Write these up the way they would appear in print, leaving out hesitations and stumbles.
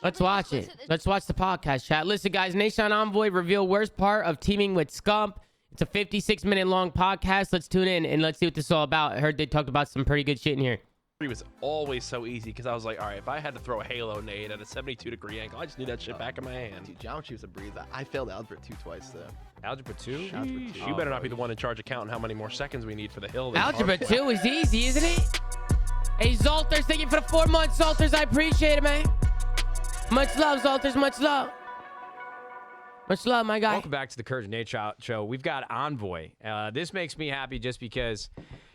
Let's watch it. Let's watch the podcast, chat. Listen, guys, Nation Envoy reveal worst part of teaming with Scump. It's a 56-minute long podcast. Let's tune in and let's see what this is all about. I heard they talked about some pretty good shit in here. It was always so easy because I was like, all right, if I had to throw a Halo nade at a 72-degree angle, I just need that shit back in my hand. Dude, geometry was a breeze. I failed Algebra 2 twice, though. Algebra 2? Algebra 2. You better not be the one in charge of counting how many more seconds we need for the hill. Algebra 2 is easy, isn't it? Hey, Zolters, thank you for the 4 months, Zolters. I appreciate it, man. Much love, Zolters. Much love. Much love, my guy. Welcome back to the CouRage Nadeshot show. We've got Envoy. This makes me happy just because,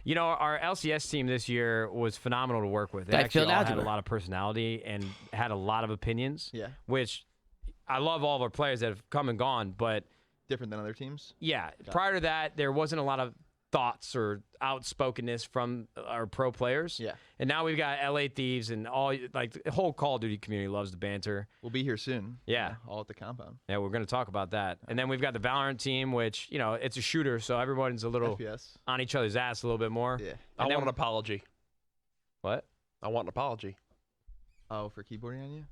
you know, our LCS team this year was phenomenal to work with. They actually all had a lot of personality and had a lot of opinions. Yeah. Which I love all of our players that have come and gone, but different than other teams. Yeah. Prior to that, there wasn't a lot of thoughts or outspokenness from our pro players. Yeah. And now we've got LA Thieves and all, like, the whole Call of Duty community loves the banter. We'll be here soon. Yeah. All at the compound. Yeah, we're going to talk about that. And then we've got the Valorant team, which, you know, it's a shooter, so everyone's a little FPS. on each other's ass a little bit more. Yeah. I want an apology. What? I want an apology. Oh, for keyboarding on you?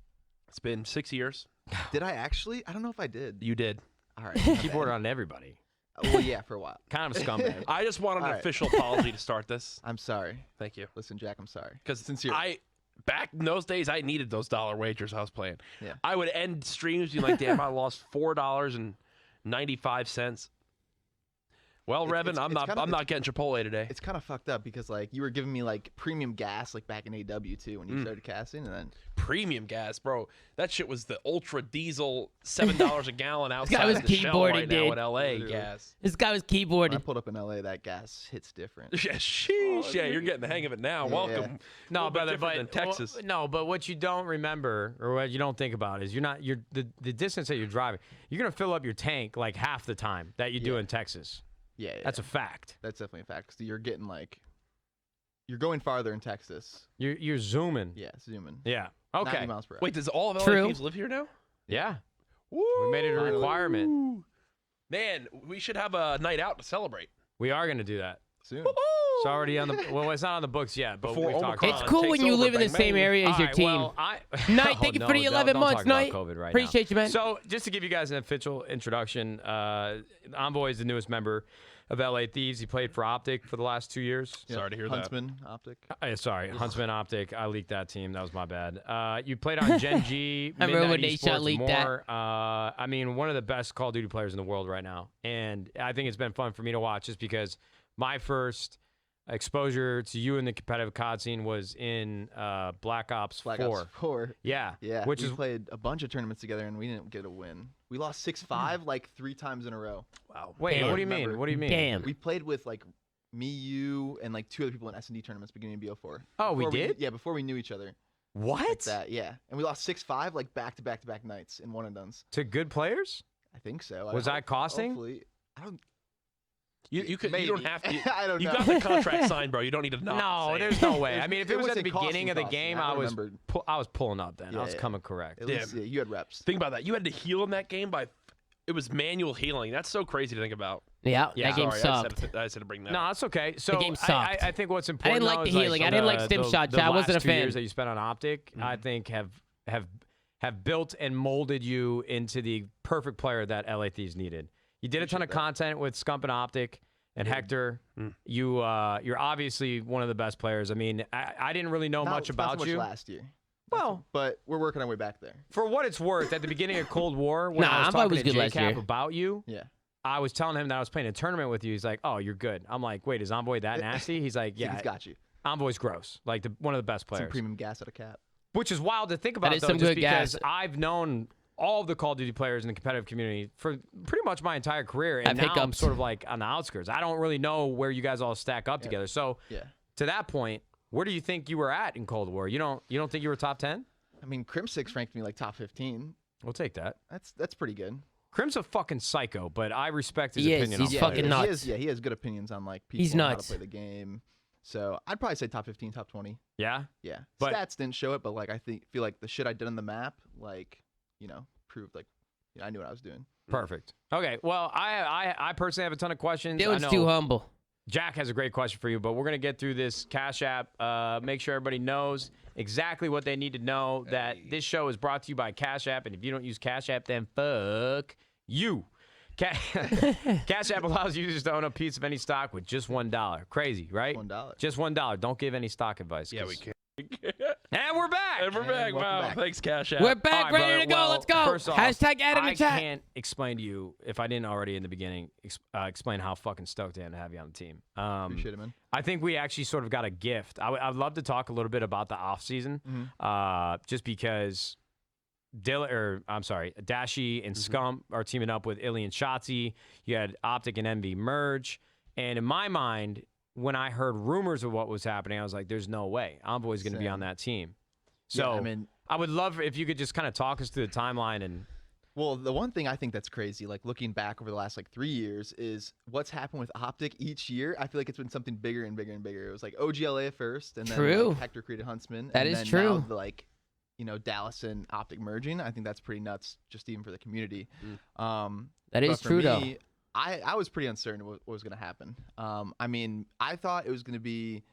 It's been 6 years. Did I actually? I don't know if I did. You did. All right. Keyboard on everybody. Well, yeah, for a while. Kind of a scumbag. I just want an official apology to start this. I'm sorry. Thank you. Listen, Jack, I'm sorry. Because sincerely. Back in those days, I needed those dollar wagers I was playing. Yeah. I would end streams being like, damn, I lost $4.95. Well, Revan, I'm not getting Chipotle today. It's kind of fucked up because like you were giving me like premium gas like back in AW too when you started casting, and then premium gas, bro. That shit was the ultra diesel $7 a gallon outside was the shell right now in LA Literally. gas. This guy was when I keyboarding. pulled up in LA, that gas hits different. Yeah, sheesh. Yeah, you're getting the hang of it now. Yeah. Welcome. No, brother, but than Texas. Well, no, but what you don't remember or what you don't think about is the distance that you're driving. You're gonna fill up your tank like half the time that you do in Texas. Yeah, That's a fact. That's definitely a fact. 'Cause you're getting like, you're going farther in Texas. You're zooming. Yeah, zooming. Yeah. 90 Okay. miles per hour. Wait, does all of LA True. Thieves live here now? Yeah. Woo! We made it a requirement. Man, we should have a night out to celebrate. We are gonna do that. soon. It's already on the. Well, it's not on the books yet, but Before we've talked Omicron about It's cool takes when you over, live in the bang, same bang. area as your team. Well, Knight, Oh, thank you no, for the 11 don't months, talk about Knight. COVID right Appreciate you, man. So, just to give you guys an official introduction, Envoy is the newest member of LA Thieves. He played for Optic for the last 2 years. Yeah, Sorry to hear Huntsman, Optic. Sorry, Huntsman Optic. I leaked that team. That was my bad. You played on Gen G, I remember when Midnight Nadeshot Esports, leaked more. I mean, one of the best Call of Duty players in the world right now. And I think it's been fun for me to watch just because my first exposure to you in the competitive COD scene was in Black Ops 4. Black Ops 4. Yeah. Yeah, Which we is played a bunch of tournaments together and we didn't get a win. We lost 6-5 like 3 times in a row. Wow. Wait, Damn. what do you mean? What do you mean? Damn. We played with like me, you, and like 2 other people in S&D tournaments beginning of BO4. Oh, we Before did? Yeah, before we knew each other. What? Like that, yeah. And we lost 6-5 like back-to-back nights in one and dones. To good players? I think so. Was I costing? Hopefully. I don't. You Maybe. don't have to. I don't You know. got the contract signed, bro. You don't need to not No, say there's it. no way. I mean, if it was at the wasn't costing, beginning of the game, I I was remembered. I was pulling up then. I was Yeah. coming correct. At least, yeah, you had reps. Think about that. You had to heal in that game by. It was manual healing. That's so crazy to think about. Yeah, Yeah. that game Sorry, sucked. I just had to bring that. No, up. that's okay. So game I sucked. I think what's important. like though the is, healing. I didn't like Stim Shot. The I wasn't last a 2 fan. years that you spent on Optic, I think have built and molded you into the perfect player that LA Thieves needed. You did a ton of content with Scump and Optic and Hector. You're obviously one of the best players. I mean, I didn't really know much about not so you. much last year. Well, But we're working our way back there. for what it's worth, at the beginning of Cold War, when Nah, I was Envoy talking was to good last JCap year. about you, Yeah. I was telling him that I was playing a tournament with you. He's like, "Oh, you're good." I'm like, "Wait, is Envoy that nasty?" He's like, Yeah. "Yeah, He's got you. Envoy's gross. Like one of the best Some players." premium gas at a cap. Which is wild to think about, is though, some just good because gas. I've known all of the Call of Duty players in the competitive community for pretty much my entire career, and I've now I'm hiccups. sort of like on the outskirts. I don't really know where you guys all stack up together. So Yeah. to that point, where do you think you were at in Cold War? You don't think you were top 10? I mean, Crim6 ranked me like top 15. We'll take that. That's pretty good. Crim's a fucking psycho, but I respect his He is. opinion. He's on fucking players. nuts. He has good opinions on like people He's and how nuts. to play the game. So I'd probably say top 15, top 20. Yeah? Yeah. But- Stats didn't show it, but like feel like the shit I did on the map, like, proved like I knew what I was doing. Perfect. Okay, well, I personally have a ton of questions. Dude's I know too humble. Jack has a great question for you, but we're going to get through this Cash App. Make sure everybody knows exactly what they need to know, that this show is brought to you by Cash App, and if you don't use Cash App, then fuck you. Cash App allows users to own a piece of any stock with just $1. Crazy, right? $1. Just $1. Don't give any stock advice. Yeah, we can. And we're back. And we're back. Wow. back. Thanks, Cash App. We're back, All right, ready brother. to go. Well, Let's go. first off, Hashtag add in the chat. I can't explain to you, if I didn't already in the beginning, explain how fucking stoked I am to have you on the team. Appreciate it, man. I think we actually sort of got a gift. I'd love to talk a little bit about the offseason, just because Dashi and Scump are teaming up with Illy and Shotzi. You had Optic and Envy merge. And in my mind, when I heard rumors of what was happening, I was like, there's no way Envoy's going to be on that team. So Yeah, I mean, I would love if you could just kind of talk us through the timeline. And well, the one thing I think that's crazy, like looking back over the last like 3 years, is what's happened with Optic each year. I feel like it's been something bigger and bigger and bigger. It was like OGLA at first, and then True. like, Hector created Huntsman. That and is then true. Now the, like, Dallas and Optic merging. I think that's pretty nuts, just even for the community. That is but for true, me, though. I was pretty uncertain what was going to happen. I mean, I thought it was going to be,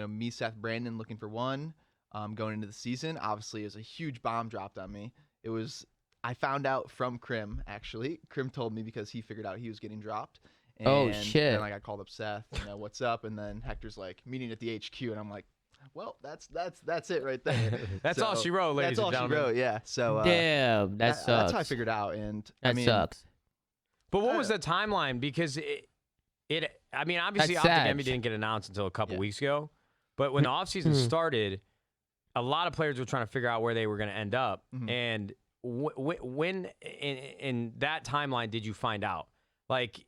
me, Seth, Brandon looking for one going into the season. Obviously, it was a huge bomb dropped on me. I found out from Krim, actually. Krim told me because he figured out he was getting dropped. And Oh, shit. then, like, I called up Seth, what's up? And then Hector's like, meeting at the HQ, and I'm like, well, that's it right there. That's all she wrote, ladies and That's all gentlemen. she wrote, yeah. So Damn, that sucks. that's how I figured out. And I That mean, sucks. But what was the timeline? Because I mean, obviously, That's Optic sad. Envy didn't get announced until a couple weeks ago. But when the offseason started, a lot of players were trying to figure out where they were going to end up. And when in that timeline did you find out? Like,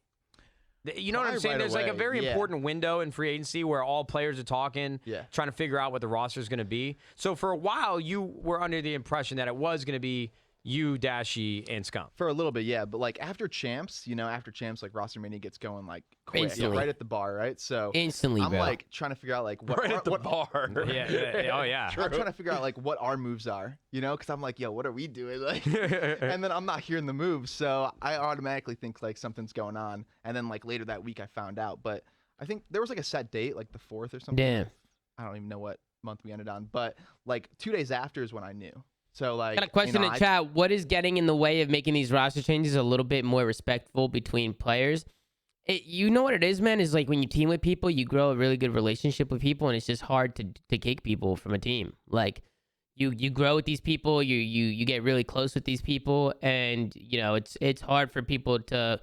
you know what I'm saying? Right There's like a away, very yeah. important window in free agency where all players are talking, trying to figure out what the roster is going to be. So for a while, you were under the impression that it was going to be you, Dashi, and Scump. For a little bit, yeah. But like after champs, like roster mania gets going like quick, Instantly. right at the bar, right? So Instantly, I'm bro. like trying to figure out like what Right at the what bar. Yeah. Oh, yeah. I'm trying to figure out like what our moves are, because I'm like, yo, what are we doing? Like, and then I'm not hearing the moves, so I automatically think like something's going on. And then like later that week, I found out. But I think there was like a set date, like the 4th or something. Damn. I don't even know what month we ended on, but like 2 days after is when I knew. So like, Got a question in chat. What is getting in the way of making these roster changes a little bit more respectful between players? You know what it is, man? Is like when you team with people, you grow a really good relationship with people, and it's just hard to kick people from a team. Like you grow with these people, you get really close with these people, and it's hard for people to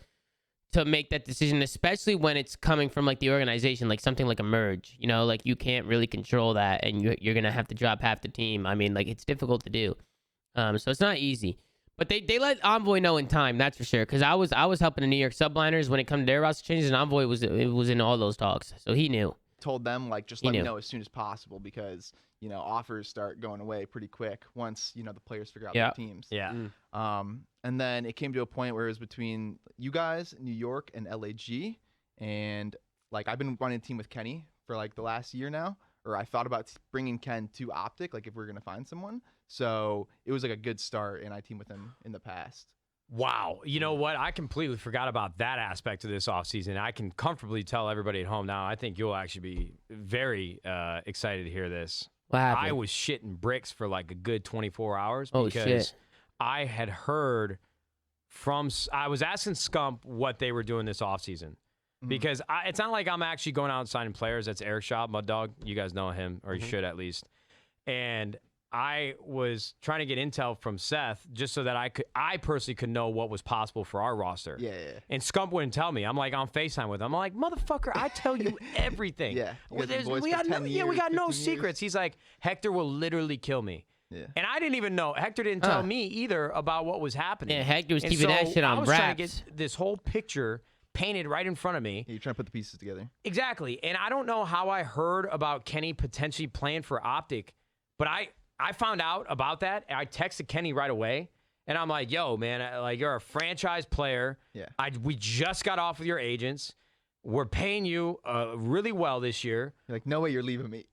make that decision, especially when it's coming from like the organization, like something like a merge. Like you can't really control that, and you're gonna have to drop half the team. I mean, like it's difficult to do. So it's not easy. But they let Envoy know in time, that's for sure. Because I was helping the New York subliners when it comes to their roster changes, and Envoy was in all those talks, so he knew. Told them like just let me know as soon as possible because offers start going away pretty quick once the players figure out their teams. Yeah. And then it came to a point where it was between you guys, New York, and LAG, and like I've been running a team with Kenny for like the last year now, or I thought about bringing Ken to Optic, like if we were gonna find someone. So it was like a good start, and I teamed with him in the past. Wow. You know what? I completely forgot about that aspect of this offseason. I can comfortably tell everybody at home now. I think you'll actually be very excited to hear this. What happened? I was shitting bricks for like a good 24 hours Oh, because shit. I had heard I was asking Scump what they were doing this offseason. Because it's not like I'm actually going out and signing players. That's Eric's shop, Mud Dog. You guys know him, or you should at least. And I was trying to get intel from Seth just so that I personally could know what was possible for our roster. Yeah. And Scump wouldn't tell me. I'm like on FaceTime with him. I'm like, motherfucker, I tell you everything. Yeah. We got no secrets. He's like, Hector will literally kill me. Yeah. And I didn't even know. Hector didn't tell me either about what was happening. Yeah, Hector was And keeping that shit on I was trying to wraps. get this whole picture painted right in front of me. You're trying to put the pieces together. Exactly. And I don't know how I heard about Kenny potentially playing for Optic, but I found out about that. I texted Kenny right away, and I'm like, yo, man, like you're a franchise player. Yeah. We just got off with your agents. We're paying you really well this year. You're like, no way you're leaving me.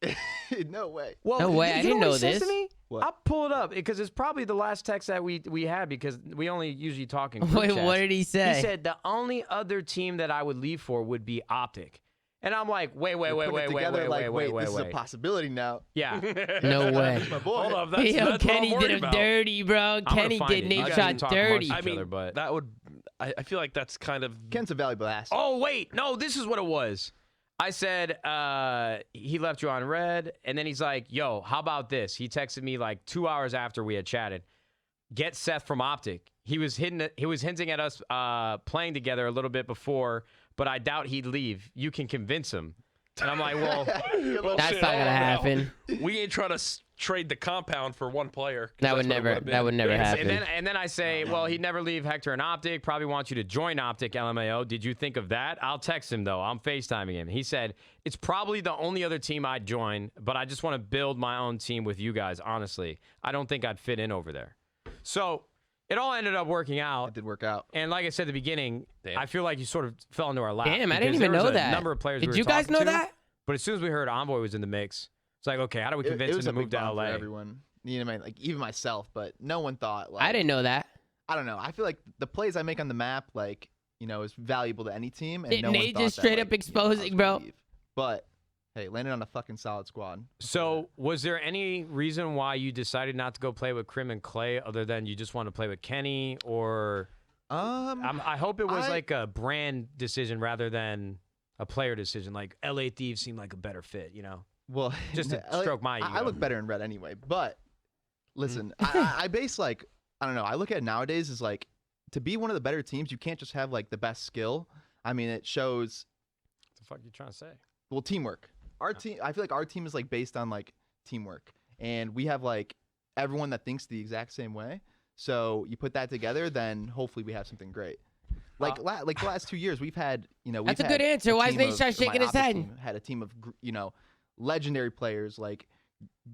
No way. Well, No way, you I didn't what know he says this. to me? What? I'll pull it up because it's probably the last text that we had because we only usually talk in group Wait, chats. what did he say? He said the only other team that I would leave for would be Optic. And I'm like, wait. This is a possibility now. Yeah. No way. My boy. Hold up, that's, Yo, that's Kenny what I'm did worried him about. dirty, bro. Kenny find did it. You Nate guys shot can talk dirty. amongst I each mean, other, but that would. I feel like that's kind of. Ken's a valuable asset. oh wait, no, this is what it was. I said he left you on red, and then he's like, "Yo, how about this?" He texted me like 2 hours after we had chatted. Get Seth from Optic. He was hinting at us playing together a little bit before, but I doubt he'd leave. You can convince him. And I'm like, well, That's not gonna happen. We ain't trying to trade the compound for one player. 'cause That would that's what it never. would've That been. would never happen. and then I say, well, he'd never leave Hector and Optic. Probably wants you to join Optic LMAO. Did you think of that? I'll text him though. I'm FaceTiming him. He said it's probably the only other team I'd join, but I just want to build my own team with you guys. Honestly, I don't think I'd fit in over there. So it all ended up working out. It did work out. And like I said at the beginning, Damn. I feel like you sort of fell into our lap. Damn, I didn't because even there was know a that. number of players we Did were you guys talking know to, that? But as soon as we heard Envoy was in the mix, it's like, okay, how do we convince It him was to a move big to bomb LA? for everyone. You know, like even myself, but no one thought. Like, I didn't know that. I don't know. I feel like the plays I make on the map, like is valuable to any team. And Did no one Nate thought just that, straight like, up I exposing, was gonna bro? leave. But hey, landed on a fucking solid squad. So, was there any reason why you decided not to go play with Crim and Clay, other than you just want to play with Kenny, or I hope it was like a brand decision rather than a player decision. Like LA Thieves seemed like a better fit, Well, Just to stroke my ego. I look better in red anyway. But listen, I base like I don't know. I look at it nowadays as like to be one of the better teams, you can't just have like the best skill. I mean, it shows. What the fuck are you trying to say? Well, teamwork. Our team. I feel like our team is like based on like teamwork, and we have like everyone that thinks the exact same way. So you put that together, then hopefully we have something great. Like like the last 2 years, we've had we've That's a had good answer. Why is team Nate of- Shot my shaking his opposite head? team had a team of legendary players like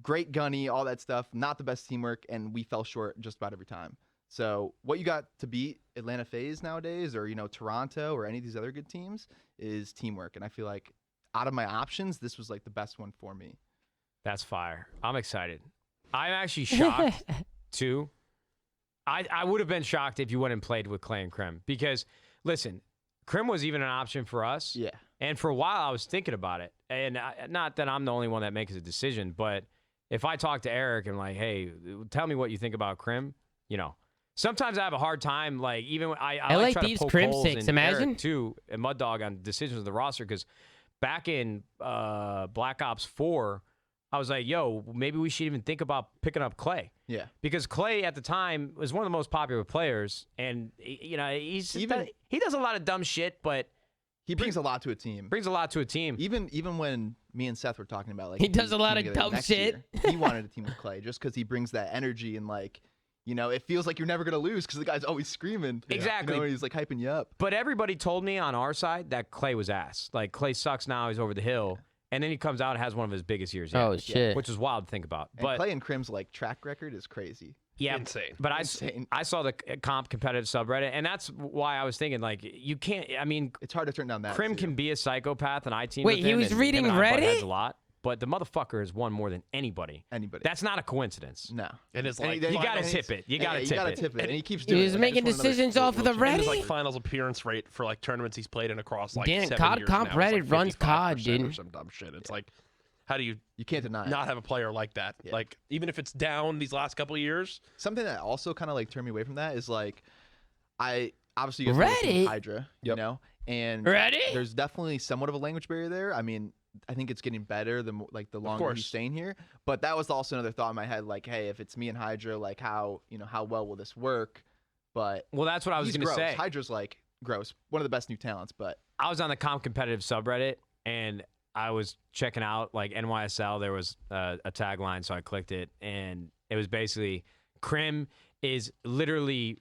great gunny, all that stuff. Not the best teamwork, and we fell short just about every time. So what you got to beat Atlanta FaZe nowadays, or Toronto, or any of these other good teams, is teamwork. And I feel like out of my options, this was like the best one for me. That's fire. I'm excited. I'm actually shocked too. I would have been shocked if you went and played with Clay and Crim, because listen, Crim was even an option for us. Yeah. And for a while, I was thinking about it. And not that I'm the only one that makes a decision, but if I talk to Eric and like, hey, tell me what you think about Crim, sometimes I have a hard time. Like even when I like try Thieves to poke Crim holes 6, in imagine. Eric too, and Mud Dog on decisions of the roster, because back in Black Ops 4, I was like, yo, maybe we should even think about picking up Clay. Yeah. Because Clay at the time was one of the most popular players, and he does a lot of dumb shit, but He brings a lot to a team. brings a lot to a team. Even when me and Seth were talking about like He does a lot teaming of together dumb next shit. year, he wanted a team with Clay just because he brings that energy and like it feels like you're never gonna lose because the guy's always screaming. Exactly. And he's like hyping you up. But everybody told me on our side that Clay was ass. Like Clay sucks now; he's over the hill, and then he comes out and has one of his biggest years yet. Oh shit. Which is wild to think about. And But Clay and Crim's like track record is crazy. yeah, Insane. But Insane. I saw the comp competitive subreddit, and that's why I was thinking like you can't. I mean, It's hard to turn down that. Crim too. can be a psychopath, and I team. Wait, with he him, was and reading him and I butt heads Reddit? a lot. But the motherfucker has won more than anybody. Anybody. That's not a coincidence. No. And it's And like he- You gotta finals- tip it. You Yeah, gotta you tip gotta it. tip it. And he keeps He doing was it. I making just want another decisions off of the little change. And his Reddit? like finals appearance rate for like tournaments he's played in across like Damn, 7 COD years Comp now is, like, Reddit runs 55% COD, or dude. some dumb shit. It's like, how do you You can't deny it. not have a player like that? Yeah. Like even if it's down these last couple of years, Something that also kind of like turned me away from that is like, I obviously you guys know the team Reddit? Hydra, Yep. and Reddit? there's definitely somewhat of a language barrier there. I mean, I think it's getting better the longer course. he's staying here. But that was also another thought in my head, like, hey, if it's me and Hydra, like how well will this work? But Well, that's what I was he's gonna gross. say. Hydra's like gross, one of the best new talents. But I was on the comp competitive subreddit, and I was checking out like NYSL. There was a tagline, so I clicked it, and it was basically Crim is literally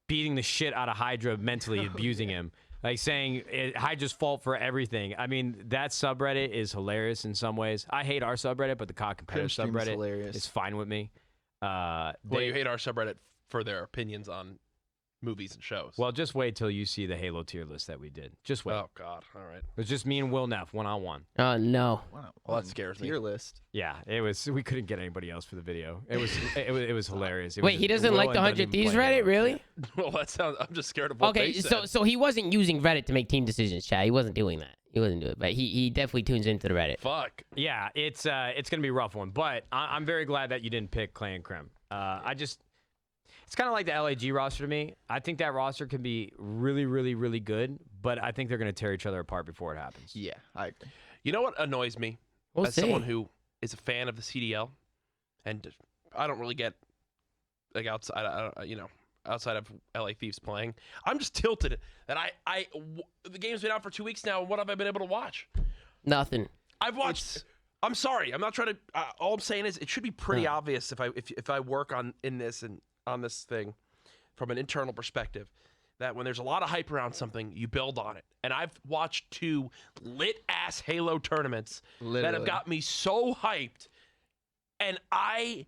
beating the shit out of Hydra, mentally abusing him, like saying Hydra's fault for everything. I mean, that subreddit is hilarious in some ways. I hate our subreddit, but the COD competitive Crim stream is subreddit hilarious. is fine with me. well, They- you hate our subreddit for their opinions on movies and shows. well, just wait till you see the Halo tier list that we did. Just wait. oh god, all right. It was just me and Will Neff, one-on-one. Oh no. wow, Well, that scares me. tier list. Yeah, it was. We couldn't get anybody else for the video. It was. It was hilarious. It Wait, was he just- doesn't Will like the doesn't 100 even Thieves play Reddit, Halo. really? Well, that sounds. I'm just scared of what Okay, they so said. so he wasn't using Reddit to make team decisions, Chad. He wasn't doing that. He wouldn't do it, but he definitely tunes into the Reddit. Fuck. Yeah, it's gonna be a rough one, but I'm very glad that you didn't pick Clay and Krim. It's kind of like the LAG roster to me. I think that roster can be really, really, really good, but I think they're gonna tear each other apart before it happens. Yeah, I agree. You know what annoys me We'll as see. someone who is a fan of the CDL, and I don't really get like outside of LA Thieves playing. I'm just tilted that the game's been out for 2 weeks now, and what have I been able to watch? Nothing. I've watched. I'm sorry. I'm not trying to. All I'm saying is it should be pretty obvious if I work on this thing from an internal perspective, that when there's a lot of hype around something, you build on it. And I've watched 2 lit ass Halo tournaments that have got me so hyped, and I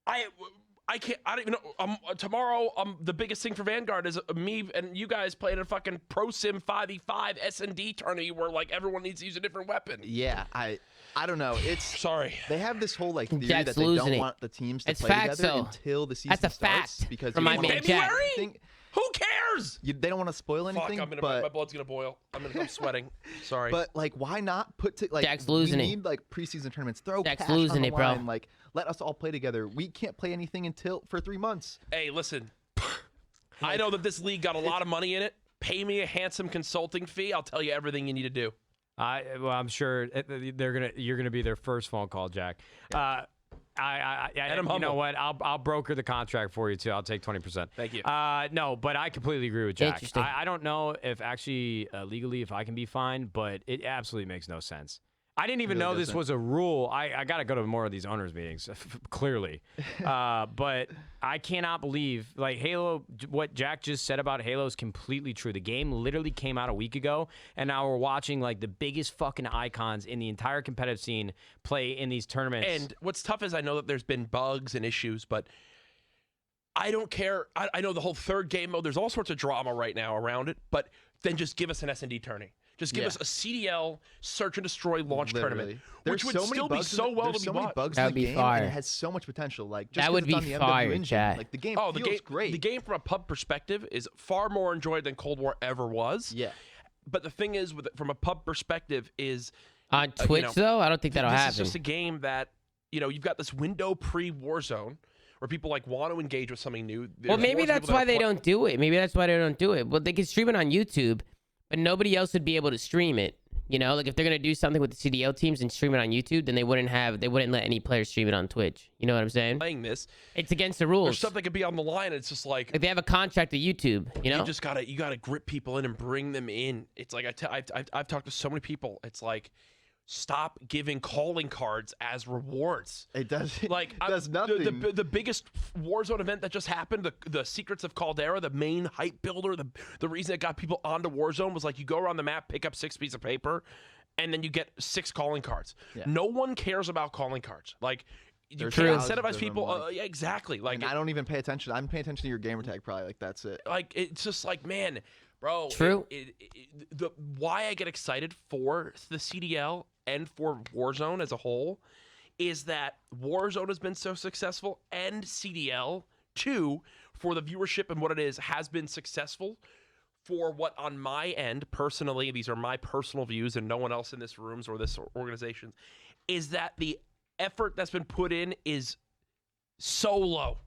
can't. I don't even know. Tomorrow, the biggest thing for Vanguard is me and you guys playing a fucking Pro Sim 5v5 S&D tourney where like everyone needs to use a different weapon. Yeah, I don't know. It's Sorry. They have this whole like theory Jack's that they losing don't it. want the teams to It's play facts, together though. until the season That's a starts fact because from you my don't man want Jack. anything- Who cares? they don't want to spoil anything. Fuck, but my blood's gonna boil. I'm sweating. Sorry. But like, why not put like Jack's losing we it. need like preseason tournaments. Throw Jack's cash losing on the it, bro. line. Like, let us all play together. We can't play anything for 3 months. Hey, listen. I know that this league got a lot of money in it. Pay me a handsome consulting fee. I'll tell you everything you need to do. I'm sure you're gonna be their first phone call, Jack. And I'm you humble. know what? I'll broker the contract for you too. I'll take 20%. Thank you. No, but I completely agree with Jack. Interesting. I don't know if actually legally if I can be fined, but it absolutely makes no sense. I didn't even know this doesn't. was a rule. I got to go to more of these owners meetings, clearly. But I cannot believe, like, Halo, what Jack just said about Halo is completely true. The game literally came out a week ago, and now we're watching, like, the biggest fucking icons in the entire competitive scene play in these tournaments. And what's tough is I know that there's been bugs and issues, but I don't care. I know the whole third game mode, there's all sorts of drama right now around it, but then just give us an S&D tourney. Just give us a CDL search and destroy launch tournament, which would still be so well to be so many watched. bugs That in would the be game, fire. and it has so much potential. Like, just That 'cause would it's on be the fire, MW engine, chat. like the game Oh, feels great. The game from a pub perspective is far more enjoyed than Cold War ever was. Yeah. But the thing is, from a pub perspective, is On Twitch, though, I don't think that'll this happen. is just a game that you've got this window pre-Warzone where people like want to engage with something new. Well, maybe that's why they don't do it. Maybe that's why they don't do it. Well, they can stream it on YouTube, but nobody else would be able to stream it. You know, like if they're gonna do something with the CDL teams and stream it on YouTube, then they wouldn't let any players stream it on Twitch. You know what I'm saying? playing this. It's against the There's rules. stuff that could be on the line. And it's just like Like they have a contract with YouTube. You know? you just gotta grip people in and bring them in. It's like I've talked to so many people. It's like, stop giving calling cards as rewards. It does. Like it does nothing. The biggest Warzone event that just happened, the Secrets of Caldera, the main hype builder, the reason it got people onto Warzone was like you go around the map, pick up 6 pieces of paper, and then you get 6 calling cards. Yeah. No one cares about calling cards. Like you There's can't thousands incentivize of them, people. like- Yeah, exactly. Like and I don't even pay attention. I'm paying attention to your gamer tag probably. Like, that's it. like it's just like, man, bro. True. Why I get excited for the CDL and for Warzone as a whole is that Warzone has been so successful, and CDL too, for the viewership and what it is, has been successful for what on my end personally, these are my personal views and no one else in this rooms or this organization, is that the effort that's been put in is so low.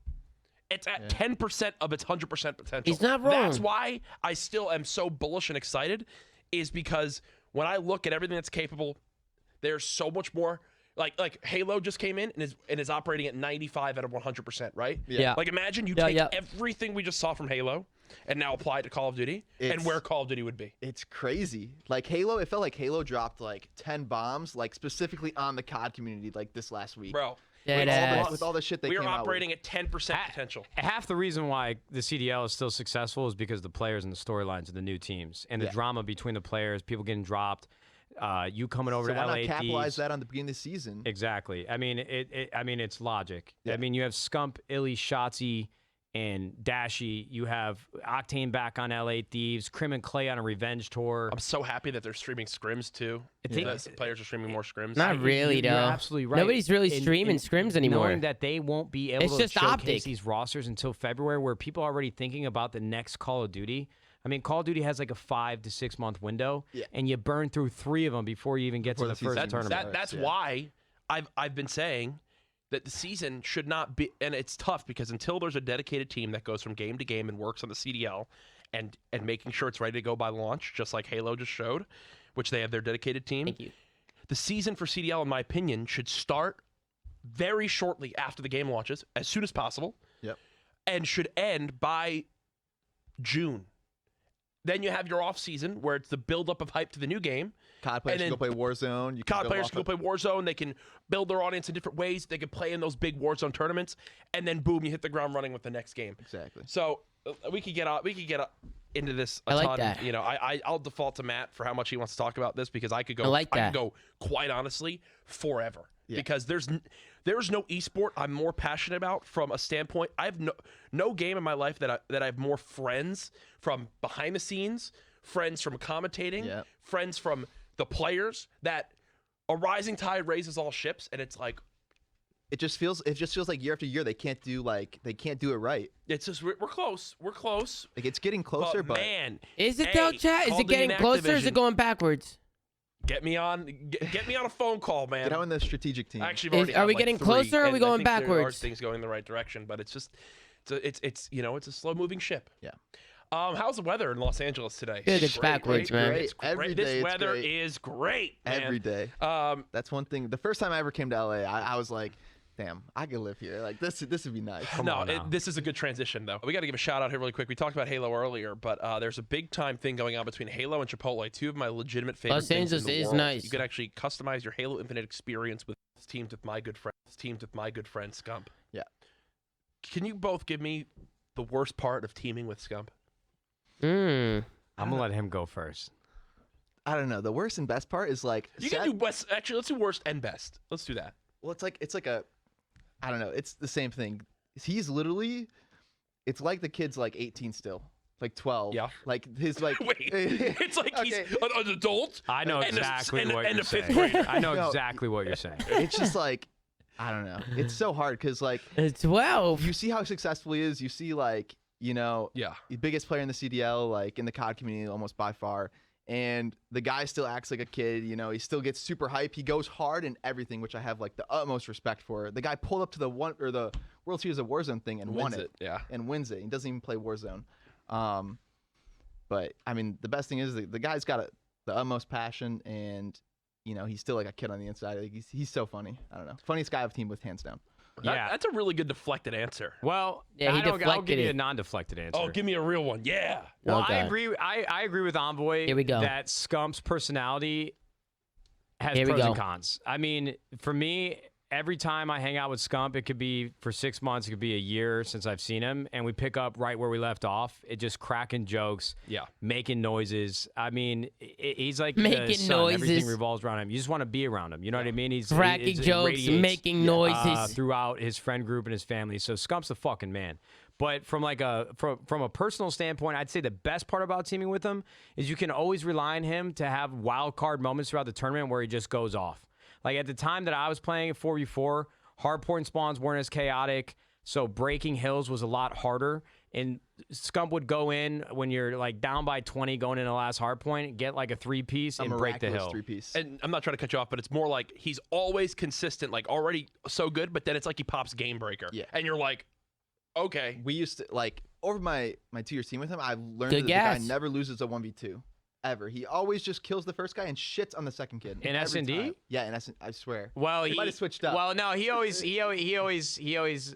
It's at 10% of its 100% potential. He's not wrong. That's why I still am so bullish and excited, is because when I look at everything that's capable, there's so much more. Like Halo just came in and is operating at 95 out of 100%, right? Yeah. Like imagine you take everything we just saw from Halo and now apply it to Call of Duty and where Call of Duty would be. It's crazy. Like Halo, it felt like Halo dropped like 10 bombs, like specifically on the COD community, like this last week. Bro, With all the shit they we are came out operating with. at 10% potential. Half the reason why the CDL is still successful is because the players and the storylines of the new teams and the drama between the players, people getting dropped, you coming over So to why LA not capitalize Thieves. that on the beginning of the season? Exactly. I mean, it's logic. Yeah. I mean, you have Scump, Illy, Shotzi, and Dashy. You have Octane back on LA Thieves, Crim and Clay on a revenge tour. I'm so happy that they're streaming scrims too. I think- That players are streaming more scrims. Not really, You're though. absolutely right. Nobody's really And- streaming and scrims anymore. Knowing that they won't be able It's to just showcase optic. these rosters until February, where people are already thinking about the next Call of Duty. I mean, Call of Duty has like a 5 to 6 month window, Yeah. and you burn through 3 of them before you even get Before to the the first season tournament. starts. That's Yeah. why I've been saying that the season should not be, and it's tough because until there's a dedicated team that goes from game to game and works on the CDL and making sure it's ready to go by launch, just like Halo just showed, which they have their dedicated team. Thank you. The season for CDL, in my opinion, should start very shortly after the game launches, as soon as possible. Yep. And should end by June. Then you have your off season where it's the buildup of hype to the new game. COD players can go play Warzone. You can COD build players off can go of- play Warzone. They can build their audience in different ways. They can play in those big Warzone tournaments, and then boom, you hit the ground running with the next game. Exactly. So we could get into this a I like ton. that. You know, I'll default to Matt for how much he wants to talk about this because I could go. I like I that. could go quite honestly forever Yeah. because there's no esport I'm more passionate about from a standpoint. I have no game in my life that I have more friends from behind the scenes, friends from commentating, Yeah. friends from the players that a rising tide raises all ships, and it's like It just feels like year after year they can't do it right. it's just we're close. We're close. Like it's getting closer, but man, Is it hey, though, chat? Is Call it of Duty getting and closer or is Activision, it going backwards? Get me on a phone call, man. get out in the strategic team. Actually, I've already Are had, we like, getting 3, closer or are we and I going think there are backwards? things going in the right direction, but it's just it's a slow moving ship. Yeah. How's the weather in Los Angeles today? Good, it's backwards, man. Great. It's great. Every This day it's weather great. is great, man. Every day. That's one thing. The first time I ever came to LA, I was like, damn, I could live here. Like this would be nice. This is a good transition, though. We got to give a shout out here really quick. We talked about Halo earlier, but there's a big time thing going on between Halo and Chipotle, two of my legitimate favorite Los things in Angeles the is world. nice. You can actually customize your Halo Infinite experience with teams with my good friend Scump. Yeah. Can you both give me the worst part of teaming with Scump? Mm. I'm gonna let him go first. I don't know. The worst and best part is like You can do best. Actually, let's do worst and best. Let's do that. well, it's like a, I don't know. It's the same thing. He's literally, it's like the kid's like 18 still, like 12. Yeah. Like his like. Wait, it's like he's Okay. an adult. I know and exactly what and you're a fifth saying. grader. I know No, exactly what you're saying. It's just like, I don't know. It's so hard because like 12. you see how successful he is. You see like Yeah. the biggest player in the CDL, like in the COD community, almost by far. And the guy still acts like a kid, he still gets super hype. He goes hard in everything, which I have like the utmost respect for. The guy pulled up to the World Series of Warzone thing and won it. Yeah. And wins it. He doesn't even play Warzone. But I mean, the best thing is the guy's got the utmost passion, and he's still like a kid on the inside. Like, he's so funny. I don't know, funniest guy I've teamed with, hands down. Yeah. That's a really good deflected answer. Well, Yeah, he I'll deflected give you a it. non-deflected answer. Oh, give me a real one. Yeah. Well, Okay. I agree. I agree with Envoy. Here we go. That Scump's personality has Here we pros and go. cons. I mean, for me, every time I hang out with Scump, it could be for 6 months, it could be a year since I've seen him, and we pick up right where we left off. It just cracking jokes, Yeah. making noises. I mean, he's like Making the sun. Everything noises. revolves around him. You just want to be around him. You know what I mean? He's Cracking it jokes, radiates, making noises. throughout his friend group and his family. So Scump's the fucking man. But from like from a personal standpoint, I'd say the best part about teaming with him is you can always rely on him to have wild card moments throughout the tournament where he just goes off. Like at the time that I was playing 4v4, hardpoint spawns weren't as chaotic, so breaking hills was a lot harder. And Scump would go in when you're like down by 20 going in the last hardpoint, get like a 3-piece and break the hill. 3-piece. And I'm not trying to cut you off, but it's more like he's always consistent, like already so good, but then it's like he pops game breaker. Yeah. And you're like, okay. We used to like over my 2 year team with him. I learned Good that the guy gas. never loses a 1v2 ever. He always just kills the first guy and shits on the second kid. In every S&D? time. Yeah, in S&D. I swear. Well, He might have switched up. Well, no, he always.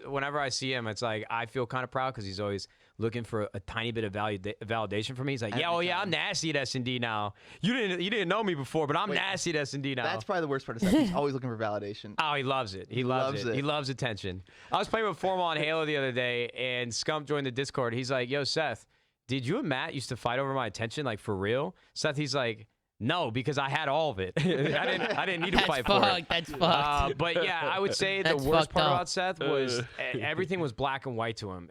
Whenever I see him, it's like I feel kind of proud because he's always looking for a tiny bit of validation from me. He's like, yeah, Every oh yeah, time. I'm nasty at S&D now. You didn't know me before, but I'm Wait, nasty at S&D now. That's probably the worst part of Seth. He's always looking for validation. Oh, he loves it. He loves it. He loves attention. I was playing with Formal on Halo the other day, and Scump joined the Discord. He's like, yo, Seth, did you and Matt used to fight over my attention, like for real? Seth, he's like, no, because I had all of it. I didn't need to That's fight for it. fucked. That's fucked. But yeah, I would say the That's worst fucked part up. about Seth was everything was black and white to him.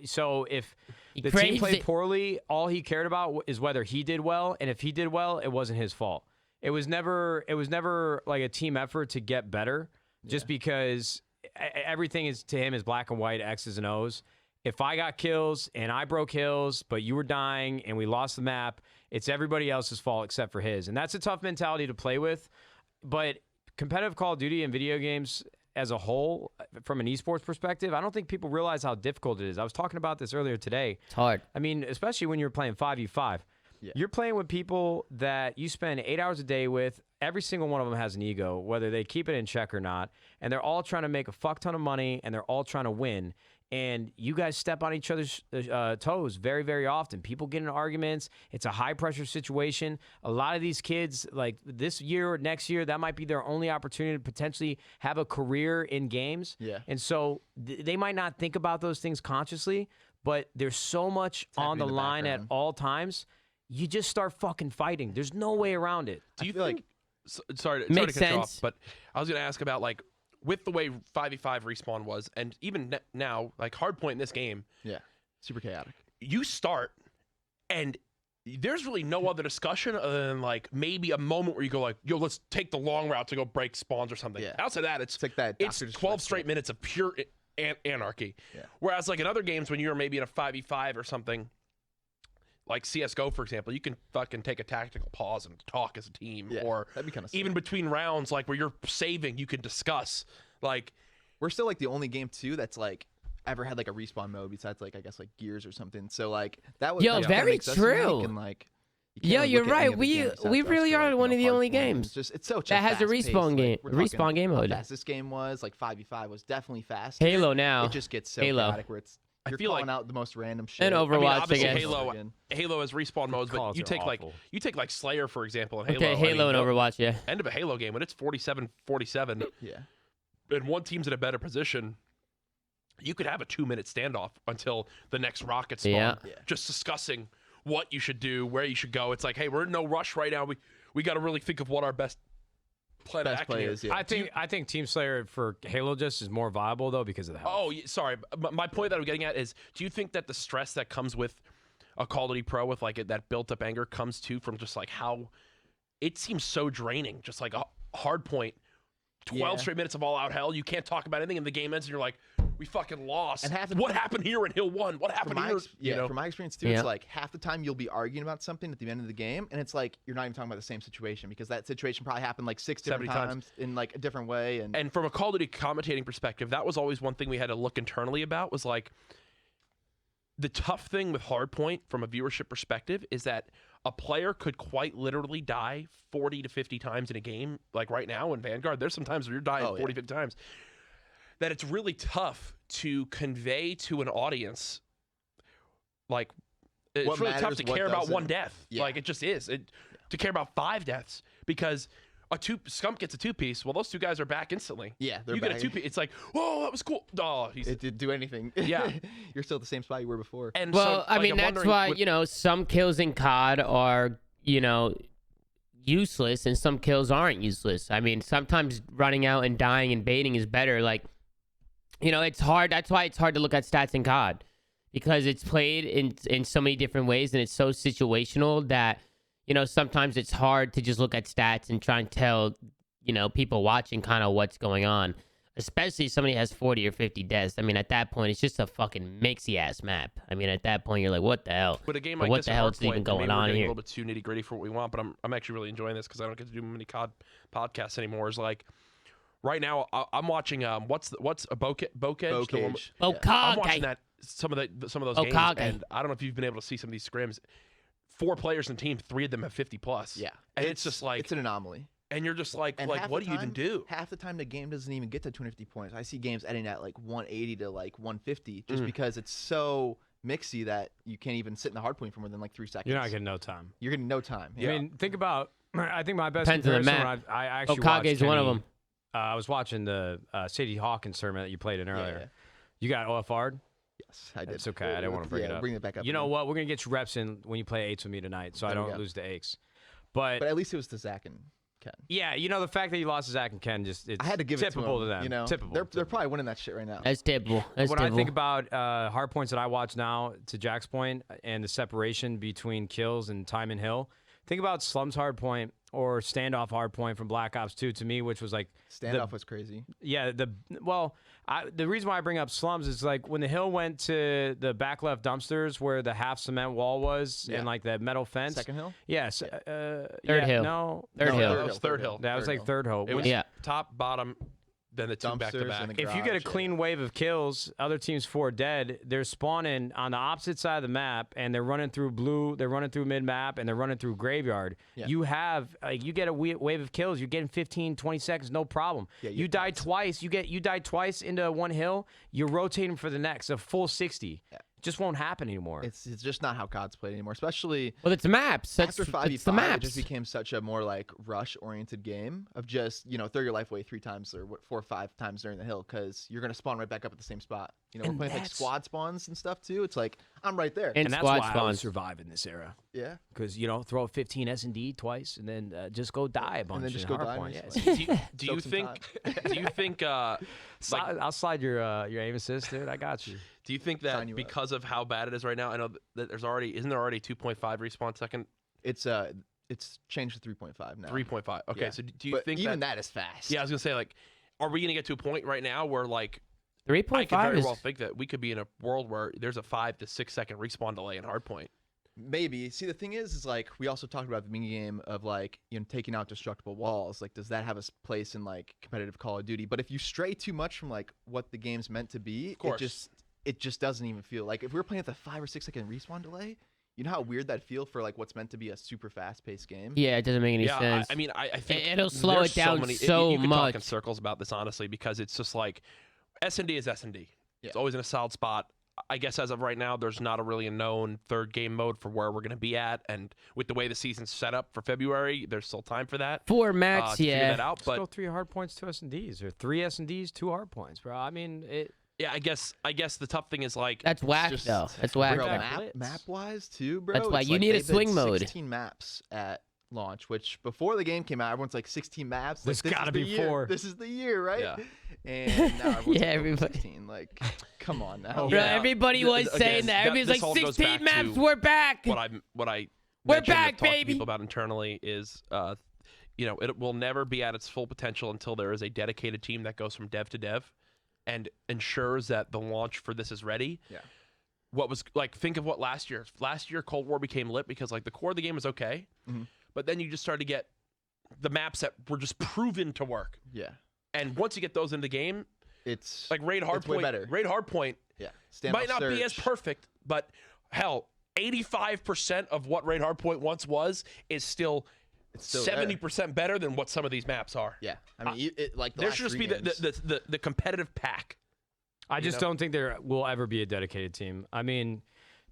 So if the Crazy. team played poorly, all he cared about is whether he did well, and if he did well, it wasn't his fault. It was never like a team effort to get better, just because everything is to him is black and white, X's and O's. if I got kills and I broke hills, but you were dying and we lost the map, it's everybody else's fault except for his. And that's a tough mentality to play with. But competitive Call of Duty and video games as a whole, from an esports perspective, I don't think people realize how difficult it is. I was talking about this earlier today. It's hard. I mean, especially when you're playing 5v5. Yeah. You're playing with people that you spend 8 hours a day with. Every single one of them has an ego, whether they keep it in check or not. And they're all trying to make a fuck ton of money, and they're all trying to win. And you guys step on each other's toes very, very often. People get in arguments. It's a high-pressure situation. A lot of these kids, like this year or next year, that might be their only opportunity to potentially have a career in games. Yeah. And so they might not think about those things consciously, but there's so much on the line at all times. You just start fucking fighting. There's no way around it. Do you feel think? Sorry to Makes cut you off, sense. but I was going to ask about like with the way 5v5 respawn was, and even now, like hardpoint in this game, Yeah. Super chaotic. you start and there's really no other discussion other than like maybe a moment where you go like, yo, let's take the long route to go break spawns or something. Yeah. Outside that, it's like that it's Dr. 12 Disrespect straight shit. minutes of pure anarchy. Yeah. Whereas like in other games when you're maybe in a 5v5 or something, like CSGO, for example, you can fucking take a tactical pause and talk as a team. Yeah, Or that'd be kinda even sick. between rounds, like where you're saving, you can discuss. Like, We're still like the only game too that's like ever had like a respawn mode besides like I guess like Gears or something. So like that was Yo, that's kinda very makes us true. unique and, like, you can't Yeah, really you're look at any right. other We- game besides we us really for, are like, one of the only hardpoint. games It's just it's so that has a fast-paced, respawn like, game- we're respawn talking game mode. How fast this game was, like 5v5 was definitely fast. Halo now. It just gets so Halo. chaotic where it's I you're feel calling like- out the most random shit. And I mean, Overwatch, I obviously guess. Halo has respawn modes, but calls you are take awful. like Slayer, for example, in Okay, Halo. Halo and the Overwatch, yeah. End of a Halo game when it's 47-47 Yeah. and one team's in a better position, you could have a 2-minute standoff until the next rocket spawn. Yeah. Yeah. Just discussing what you should do, where you should go. It's like, hey, we're in no rush right now. We got to really think of what our best plan of Best action play is. is, yeah. I think Team Slayer for Halo just is more viable though because of the health. Oh, sorry. My point that I'm getting at is, do you think that the stress that comes with a Call of Duty Pro with like that built-up anger comes too from just like how it seems so draining, just like a hard point, 12 Yeah. straight minutes of all-out hell. You can't talk about anything, and the game ends, and you're like, we fucking lost. And half the what time- happened here in Hill 1? What From happened my, here? yeah, from my experience too, Yeah. it's like half the time you'll be arguing about something at the end of the game, and it's like you're not even talking about the same situation because that situation probably happened like 6 different 70 times. times in like a different way. And And from a Call of Duty commentating perspective, that was always one thing we had to look internally about was like the tough thing with Hardpoint from a viewership perspective is that a player could quite literally die 40 to 50 times in a game. Like right now in Vanguard, there's some times where you're dying 40, 50 times. That it's really tough to convey to an audience. Like, it's What really tough matters, to what care about one doesn't. death. Yeah. Like, it just is. To care about 5 deaths because Scump gets a 2-piece. Well, those 2 guys are back instantly. yeah, they're You get a back. 2-piece. It's like, whoa, that was cool. Oh, he's It did do anything. Yeah. You're still at the same spot you were before. and Well, so, I like, mean, I'm that's wondering why, with- some kills in COD are, useless and some kills aren't useless. I mean, sometimes running out and dying and baiting is better. Like, it's hard. That's why it's hard to look at stats in COD because it's played in so many different ways and it's so situational that, sometimes it's hard to just look at stats and try and tell, people watching kind of what's going on. Especially if somebody has 40 or 50 deaths. I mean, at that point, it's just a fucking mixy-ass map. I mean, at that point, you're like, what the hell? with a game But like what this, the at hell is Hardpoint, even maybe going we're on getting here? a little bit too nitty gritty for what we want, but I'm actually really enjoying this because I don't get to do many COD podcasts anymore. Is like right now I'm watching what's a Bokeh? Cage. Oh, Yeah. I'm COD. watching that some of those games, Okage. and I don't know if you've been able to see some of these scrims. 4 players in the team, 3 of them have 50 plus. Yeah. and it's just like, it's an anomaly. and you're just like And half what the do you even time- do? Half the time the game doesn't even get to 250 points. I see games ending at like 180 to like 150 just because it's so mixy that you can't even sit in the hard point for more than like 3 seconds. You're not getting no time. You're getting no time. I mean, think about. I think my best Depends on the comparison when I actually watched Okage is one of Kenny, them. I was watching the Sadie Hawkins tournament that you played in earlier. yeah. You got OFR'd? Yes, I did. It's okay. I didn't want to bring it up. Bring it back up. You know again. what? We're going to get you reps in when you play 8s with me tonight so I There we don't go. lose the aches. But, But at least it was to Zach and Ken. yeah, the fact that you lost to Zach and Ken just it's I had to give it to typical them. to them. You know, Typical. they're probably winning that shit right now. That's typical. That's When I typical. think about hard points that I watch now, to Jack's point, and the separation between kills and time and hill, think about Slum's hard point or standoff hardpoint from Black Ops 2 to me, which was like Standoff was crazy. Yeah, the reason why I bring up slums is like when the hill went to the back left dumpsters where the half cement wall was and like that metal fence. Second hill? Yes. Third hill. No. Third hill. That was third hill. That was like third hill. It was Yeah. top, bottom, then the two back to Dumpsters back. and the If you get a garage, clean wave of kills, other teams 4 dead, they're spawning on the opposite side of the map, and they're running through blue, they're running through mid-map, and they're running through graveyard. Yeah. You have, you get a wave of kills, you're getting 15, 20 seconds, no problem. Yeah, you die twice, you died twice into one hill, you're rotating for the next, a full 60. Yeah. Just won't happen anymore. It's just not how COD's played anymore, especially Well, it's maps. That's after it's the 5v5, maps. it just became such a more like rush-oriented game of just, throw your life away 3 times or 4 or 5 times during the hill because you're going to spawn right back up at the same spot. We're And playing like that's- squad spawns and stuff too. It's like, I'm right there. And and that's squad why I would spawns. survive in this era. Yeah. Because, throw a 15 S&D twice and then just go die a bunch. then just in go die hardpoint. and Yeah, just, Do you Soak some think? Do you think? I'll slide your aim assist, dude. I got you. Do you think Sign that you up. because of how bad it is right now? I know that isn't there already 2.5 respawn second? it's changed to 3.5 now. 3.5. Okay, Yeah. so do you But think even that is fast? Yeah, I was gonna say like, are we gonna get to a point right now where like I 3.5 could very is well think that we could be in a world where there's a 5 to 6 second respawn delay in hardpoint. Maybe. See, the thing is like we also talked about the mini game of like taking out destructible walls. Like, does that have a place in like competitive Call of Duty? But if you stray too much from like what the game's meant to be, course. it just doesn't even feel like if we were playing with a 5 or 6 second respawn delay. You know how weird that feel for like what's meant to be a super fast paced game? Yeah, it doesn't make any Yeah, sense. I mean, I think It'll slow there's it down many, so you could talk in much. circles about this honestly because it's just like S&D is S&D. Yeah. It's always in a solid spot. I guess as of right now, there's not a known third game mode for where we're going to be at, and with the way the season's set up for February, there's still time for that. 4 max, to figure yeah. that out. Just But go 3 hard points, 2 S&Ds, or 3 S&Ds, 2 hard points, bro. I mean, it. yeah, I guess the tough thing is like That's whack, just- though. That's whack. Bro, Back blitz. map wise too, bro. That's why it's you like need a they've been swing mode. 16 maps at launch, which before the game came out, everyone's like 16 maps. There's Like, gotta is the be year. 4. This is the year, right? Yeah. And now everyone's Yeah, like, everybody- 16. Like, come on now. Bro, Yeah. everybody Th- was again, saying that. that- Everybody's this like, all goes 16 back maps, to we're back. what I We're mentioned back, and talked to baby. people about internally is it will never be at its full potential until there is a dedicated team that goes from dev to dev and ensures that the launch for this is ready. Yeah. What was like, think of what last year Cold War became lit because like the core of the game was okay, Mhm. but then you just started to get the maps that were just proven to work. Yeah. And once you get those in the game, It's like Raid it's way Hardpoint, better. Raid Hardpoint Yeah. Standoff might not be as search. perfect, but hell, 85% of what Raid Hardpoint once was is still It's still 70% better than what some of these maps are. Yeah. I mean, like the There last should just 3 be games, the competitive pack. I just don't think there will ever be a dedicated team. I mean,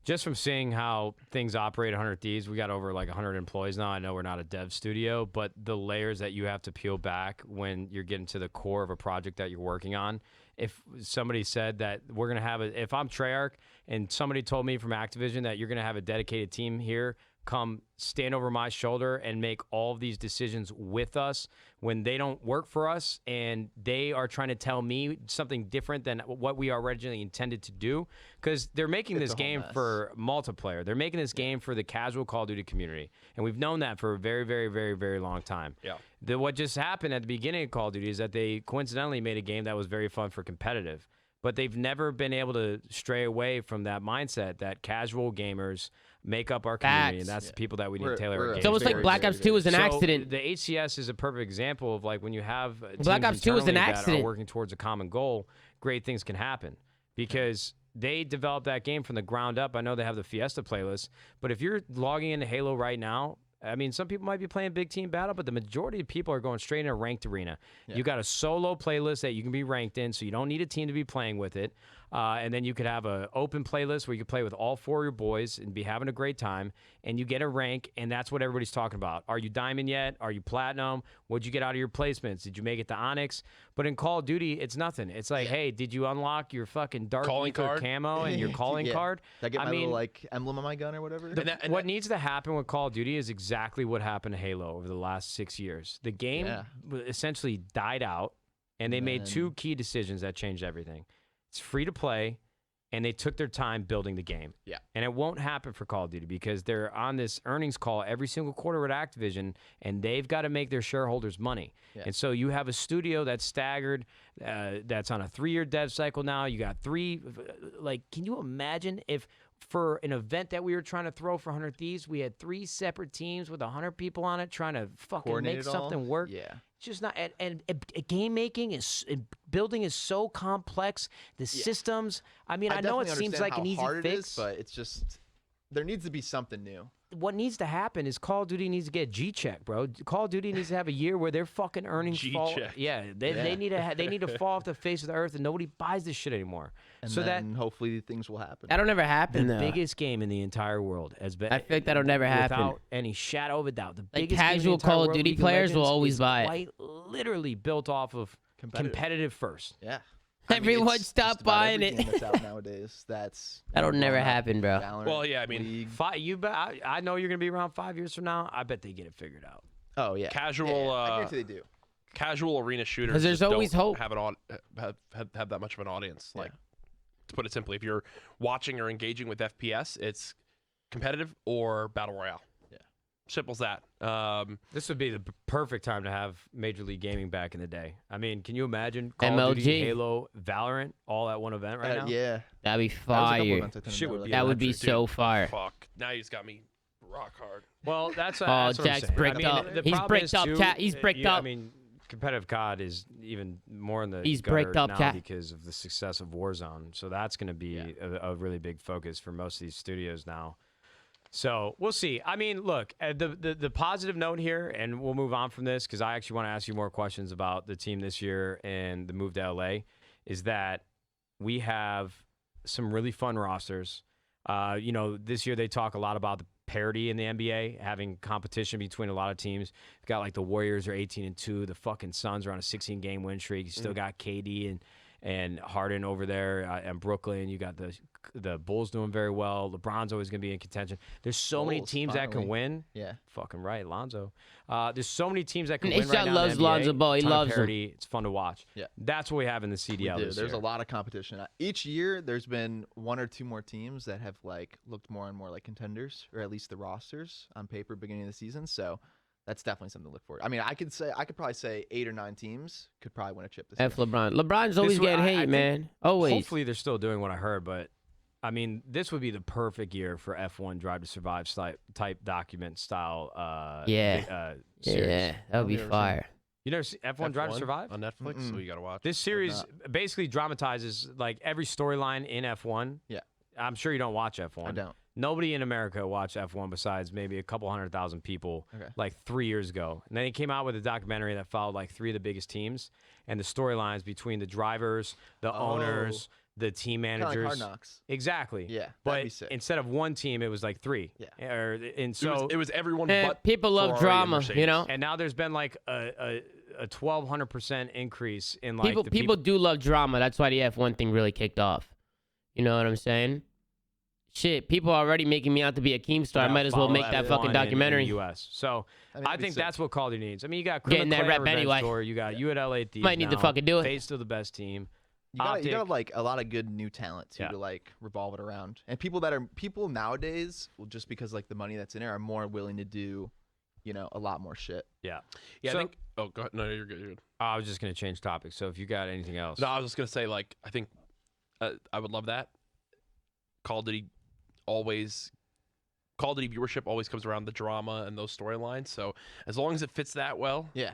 just from seeing how things operate at 100 Thieves, we got over like 100 employees now. I know we're not a dev studio, but the layers that you have to peel back when you're getting to the core of a project that you're working on. If somebody said that we're going to have if I'm Treyarch and somebody told me from Activision that you're going to have a dedicated team here, come stand over my shoulder and make all of these decisions with us when they don't work for us and they are trying to tell me something different than what we originally intended to do, because they're making It's this a whole game mess. for multiplayer. They're making this game for the casual Call of Duty community, and we've known that for a very, very, very, very long time. Yeah. What just happened at the beginning of Call of Duty is that they coincidentally made a game that was very fun for competitive, but they've never been able to stray away from that mindset that casual gamers make up our community, and Facts. that's the people that we need We're- to tailor we're our a games. It's almost like very, Black very, Ops 2 was an So, accident. The HCS is a perfect example of like when you have Black teams Ops 2 was an internally that accident. are working towards a common goal, great things can happen because they developed that game from the ground up. I know they have the Fiesta playlist, but if you're logging into Halo right now, I mean, some people might be playing big team battle, but the majority of people are going straight in a ranked arena. Yeah. You got a solo playlist that you can be ranked in, so you don't need a team to be playing with it. And then you could have an open playlist where you could play with all 4 of your boys and be having a great time. And you get a rank, and that's what everybody's talking about. Are you diamond yet? Are you platinum? What'd you get out of your placements? Did you make it to Onyx? But in Call of Duty, it's nothing. It's like, hey, did you unlock your fucking dark Calling ether card? camo and your calling Yeah. card? Did I get I my mean, little like emblem on my gun or whatever? what needs to happen with Call of Duty is exactly what happened to Halo over the last 6 years. The game Yeah. essentially died out, and they made Man. 2 key decisions that changed everything. It's free to play, and they took their time building the game. Yeah. And it won't happen for Call of Duty because they're on this earnings call every single quarter with Activision, and they've got to make their shareholders money. Yeah. And so you have a studio that's staggered, that's on a 3-year dev cycle now. You got 3, like, can you imagine if for an event that we were trying to throw for 100 Thieves, we had 3 separate teams with 100 people on it trying to fucking Coordinate make it all? something work? Yeah. It's just not, and game making is, building is so complex. The systems, I mean, I know it definitely seems understand like an how easy hard fix. it is, but it's just there needs to be something new. What needs to happen is Call of Duty needs to get G-check, bro. Call of Duty needs to have a year where their fucking earnings fall. G-check. Yeah, they need to they need to fall off the face of the earth, and nobody buys this shit anymore. And so then hopefully things will happen. That'll never the happen, though. biggest game in the entire world has been. I feel like that'll never happen. Without any shadow of a doubt, the Like, biggest game in the casual entire Call of world, Duty League of players will Legends, always is buy it. quite literally built off of competitive first. Yeah. Everyone it's stop just about buying every it. game that's out nowadays. That'll never Valorant, happen, bro. Valorant, Well, yeah, I mean, League. I know you're gonna be around 5 years from now. I bet they get it figured out. Oh yeah. Casual, I guarantee they do. casual arena shooters 'Cause there's just always don't hope. have have that much of an audience. Like, to put it simply, if you're watching or engaging with FPS, it's competitive or battle royale. Yeah. Simple as that. This would be the perfect time to have Major League Gaming back in the day. I mean, can you imagine Call of MLG. Duty, Halo, Valorant, all at one event right now? Yeah. That'd be That was a couple fire. events I attended Shit that would were be like That would be electric, so fire. Fuck. Now you just got me rock hard. Well, that's Oh, that's what I'm Jack's saying. bricked I mean, up. the He's problem bricked is, up, too, chat. He's bricked I up. mean, competitive COD is even more in the He's gutter bricked up, now chat. because of the success of Warzone. So that's going to be a really big focus for most of these studios now. So we'll see. I mean, look, the positive note here, and we'll move on from this because I actually want to ask you more questions about the team this year and the move to LA, is that we have some really fun rosters. You know, this year they talk a lot about the parity in the NBA, having competition between a lot of teams. You've got like the Warriors are 18-2, the fucking Suns are on a 16-game win streak. You still got KD and Harden over there in Brooklyn. You got the Bulls doing very well. LeBron's always going to be in contention. There's so many Bulls, teams that can finally. win. Yeah. Fucking right, Lonzo. There's so many teams that can And win right Ishaq now in loves the NBA. Lonzo Ball. He Ton of loves him. parity. It's fun to watch. Yeah. That's what we have in the We CDL do. this There's year. a lot of competition. Each year, there's been 1 or 2 more teams that have like looked more and more like contenders, or at least the rosters on paper beginning of the season. So that's definitely something to look for. I mean, I could probably say 8 or 9 teams could probably win a chip this year. F LeBron. LeBron's always would- getting I hate, think man. Always. Hopefully they're still doing what I heard, but I mean, this would be the perfect year for F1 Drive to Survive type document style. Yeah. Series. Yeah, that would be never seen fire. You never see F1 Drive to Survive? on Netflix, so you got to watch. This series basically dramatizes like every storyline in F1. Yeah. I'm sure you don't watch F1. I don't. Nobody in America watched F1 besides maybe a couple 100,000 people Okay. like 3 years ago. And then he came out with a documentary that followed like 3 of the biggest teams and the storylines between the drivers, the owners, the team Kinda managers. like Hard Knocks. Exactly. Yeah, that'd But be sick. instead of one team, it was like 3. Yeah. And so it was everyone Eh, but people love Ferrari and drama, Mercedes. you know? and now there's been like a 1,200% increase in like the People do love drama. That's why the F1 thing really kicked off. You know what I'm saying? Shit, people are already making me out to be a Keemstar. I might as well follow make that F1 fucking in documentary. the US. So I mean, I that'd be think sick. that's what Call of Duty needs. I mean, you got Getting that Criminal rep Revenge anyway. Tour, you got you at LA Thieves Might need to now, fucking do it. Face to the best team. You got Optic. like a lot of good new talent too Yeah. to like revolve it around. And people nowadays, well, just because like the money that's in there, are more willing to do, a lot more shit. Yeah. Yeah, So- I think. Oh, go ahead. No, you're good. You're good. I was just gonna change topics. So if you got anything else, No, I was just gonna say, like, I think I would love that. Call of Duty viewership always comes around the drama and those storylines. So as long as it fits that well, Yeah,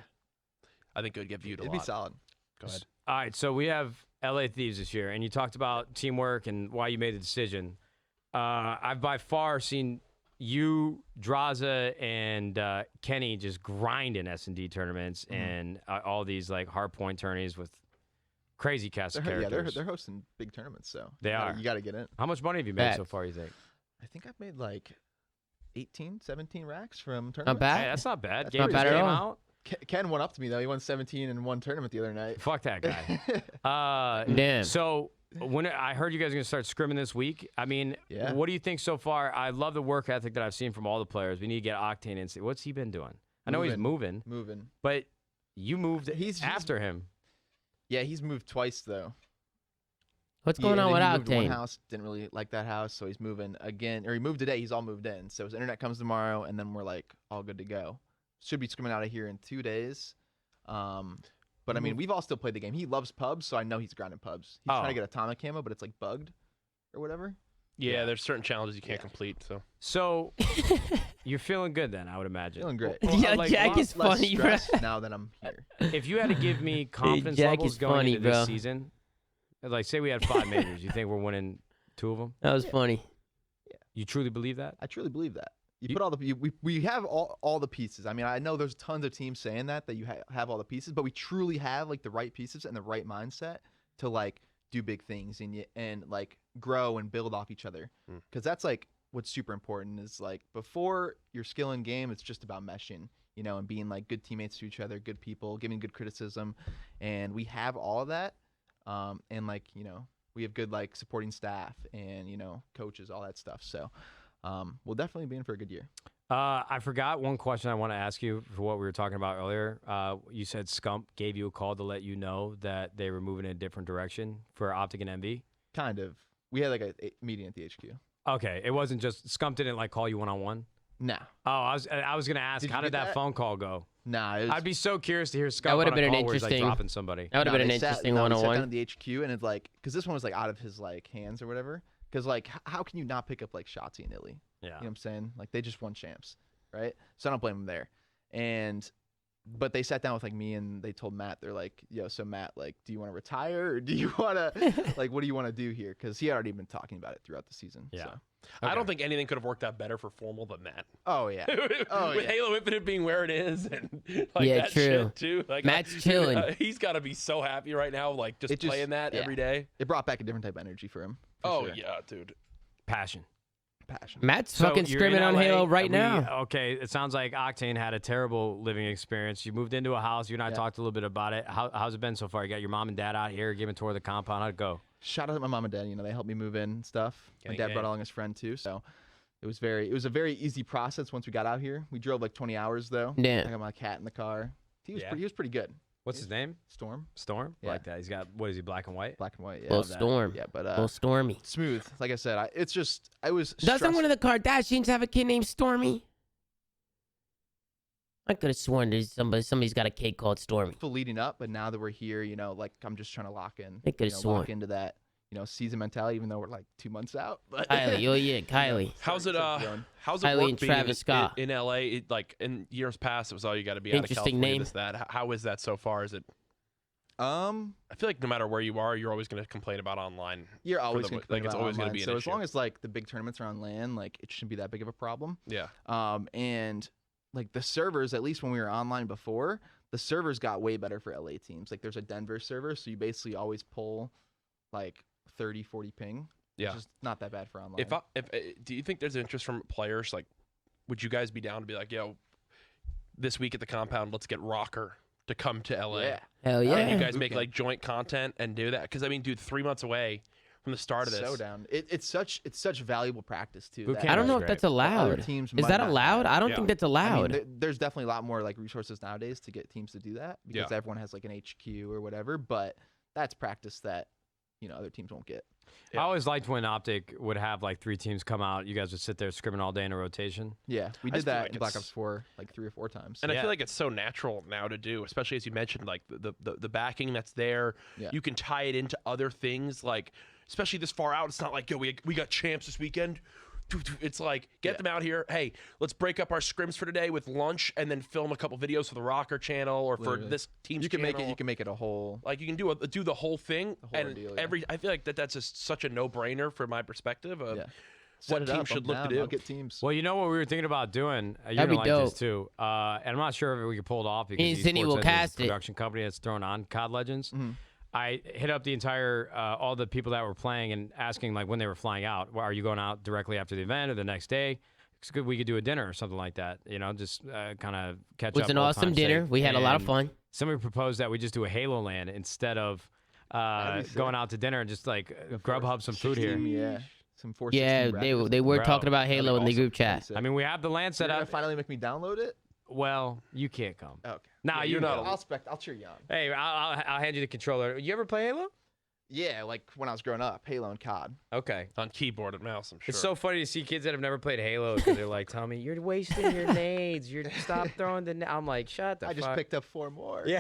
I think it would get viewed a it'd lot. be solid. Go ahead. All right, so we have LA Thieves this year, and you talked about teamwork and why you made the decision. I've by far seen you, Draza, and Kenny just grinding S&D tournaments and all these like hardpoint tourneys with crazy cast of characters. They're hosting big tournaments, so They are. You got to get in. How much money have you made so Facts. far, you think? I think I've made like 18, 17 racks from tournaments. Not bad. Hey, that's not bad. That's Game not just bad at came all. out. Ken went up to me though. He won 17 in one tournament the other night. Fuck that guy. Damn. So when I heard you guys are going to start scrimming this week, I mean, Yeah. what do you think so far? I love the work ethic that I've seen from all the players. We need to get Octane in. What's he been doing? I know he's moving, Moving. but you moved He's after him. Yeah, he's moved twice though. What's going on with He moved to one Octane? house, didn't really like that house, so he's moving again. Or he moved today. He's all moved in. So his internet comes tomorrow, and then we're like all good to go. Should be coming out of here in 2 days. But I mean, we've all still played the game. He loves pubs, so I know he's grinding pubs. He's trying to get atomic camo, but it's like bugged or whatever. Yeah, there's certain challenges you can't complete. So you're feeling good then, I would imagine. Feeling great. Yeah, like, Jack is Less funny, bro. stress now that I'm here. If you had to give me confidence Jack levels is going funny, into this bro. season, like say we had 5 majors, you think we're winning 2 of them? That was funny. You truly believe that? I truly believe that. You put all the we have all the pieces. I mean, I know there's tons of teams saying that you have all the pieces, but we truly have like the right pieces and the right mindset to like do big things and like grow and build off each other. Because that's like what's super important is like before your skill in game, it's just about meshing, you know, and being like good teammates to each other, good people, giving good criticism, and we have all of that. And like, you know, we have good like supporting staff and, you know, coaches, all that stuff. So we'll definitely be in for a good year. I forgot one question I want to ask you for what we were talking about earlier. You said Scump gave you a call to let you know that they were moving in a different direction for Optic and MV. Kind of. We had like a meeting at the HQ. Okay, it wasn't just Scump didn't like call you one-on-one. Nah. Oh, I was gonna ask, Did you how did get that that? phone call go? Nah. It was, I'd be so curious to hear Scump That would on have a been an call where he's like interesting- dropping somebody. That would have no, been an they interesting we sat one-on-one. down at the HQ, and it's like, because this one was like out of his like hands or whatever. Because like, how can you not pick up like Shotzi and Illy? Yeah. You know what I'm saying? Like they just won champs, right? So I don't blame them there. But they sat down with like me and they told Matt, they're like, yo, so Matt, like, do you want to retire or do you want to like, what do you want to do here? Because he had already been talking about it throughout the season. Yeah. So. I don't think anything could have worked out better for Formal than that. Oh yeah. Oh With yeah. Halo Infinite being where it is and like Yeah, that true. shit too. Like Matt's chilling. He's got to be so happy right now, like just playing that every day. It brought back a different type of energy for him. For Oh sure. yeah, dude. Passion. Matt's So fucking you're screaming in on LA, Halo right now. Okay, it sounds like Octane had a terrible living experience. You moved into a house. You and I talked a little bit about it. How's it been so far? You got your mom and dad out here, giving a tour of the compound. How'd it go? Shout out to my mom and dad. You know, they helped me move in and stuff. My Gang, dad gang. brought along his friend too. So it was a very easy process once we got out here. We drove like 20 hours though. Yeah. I got my cat in the car. He was Yeah. he was pretty good. What's his name? Storm, Storm? Yeah. Like that. He's got, what is he, black and white? black and white. Yeah. Well, that. Storm. Yeah, but Well, Stormy. smooth. Like I said, I was. Doesn't one of the Kardashians have a kid named Stormy? I could have sworn there's somebody's got a kid called Stormy. stressful leading up, but now that we're here, you know, like I'm just trying to lock in. I could've sworn. lock into that, you know, season mentality, even though we're like 2 months out. But Kylie, oh yeah, Kylie. How's it? Starting to grow. How's it Kylie work and being Travis Scott. in LA? Like in years past, it was all you got to be out of Interesting California. name. This that. How is that so far? Is it? I feel like no matter where you are, you're always going to complain about online. You're always the- going to like, it's always gonna be an So as issue. long as like the big tournaments are on LAN, like it shouldn't be that big of a problem. Yeah. And like the servers, at least when we were online before, the servers got way better for LA teams. Like there's a Denver server, so you basically always pull like 30, 40 ping. Yeah. Which is not that bad for online. If do you think there's interest from players? Like, would you guys be down to be like, yo, this week at the compound, let's get Rocker to come to LA? Yeah. Hell And yeah. you guys Boot make camp. like joint content and do that? Because I mean, dude, 3 months away from the start of this. So down. It's such valuable practice too. Boot that, camp I don't know That's if that's other allowed. teams Is might that not allowed? have. I don't Yeah. think that's I mean, allowed. there's definitely a lot more like resources nowadays to get teams to do that because Yeah. everyone has like an HQ or whatever. But that's practice that other teams won't get. Yeah. I always liked when Optic would have like 3 teams come out. You guys would sit there scrimming all day in a rotation. Yeah, we I did just feel that like in Black it's- Ops 4 like 3 or 4 times. And I Yeah. feel like it's so natural now to do, especially as you mentioned, like the backing that's there. Yeah. You can tie it into other things, like especially this far out. It's not like, yo, we got champs this weekend. It's like, get them out here. Hey, let's break up our scrims for today with lunch, and then film a couple videos for the Rocker channel or for Literally. this team's you can channel. make it a whole. Like you can do the whole thing, whole and ordeal, yeah. I feel like that's just such a no-brainer from my perspective of Yeah. what Set it teams up, should I'm look to down, do. I'll get teams. Well, you know what we were thinking about doing? You're That'd going be to like this dope. too. And I'm not sure if we could pull it off because Me and Cindy Esports will Edge is cast a it. production company that's thrown on COD Legends. Mhm. I hit up the entire all the people that were playing and asking like when they were flying out. Well, are you going out directly after the event or the next day? We could do a dinner or something like that. You know, just kind of catch It was up. an old awesome time's dinner. sake. We had a lot of And fun. Somebody proposed that we just do a Halo Land instead of That'd be sick. going out to dinner and just like Grubhub some food here. Yeah, some 416 Yeah, brackets. they were Bro, talking about Halo in the awesome. group chat. Sick. I mean, we have the land You're set gonna up. finally make me download it. Well, you can't come. Okay. Nah, Yeah, you you're not know. allowed. I'll cheer you on. Hey, I'll hand you the controller. You ever play Halo? Yeah, like when I was growing up, Halo and COD. Okay. On keyboard and mouse, I'm sure. It's so funny to see kids that have never played Halo because they're like, Tommy, you're wasting your nades. You're stop throwing the. I'm like, shut the I fuck. just picked up 4 more. Yeah.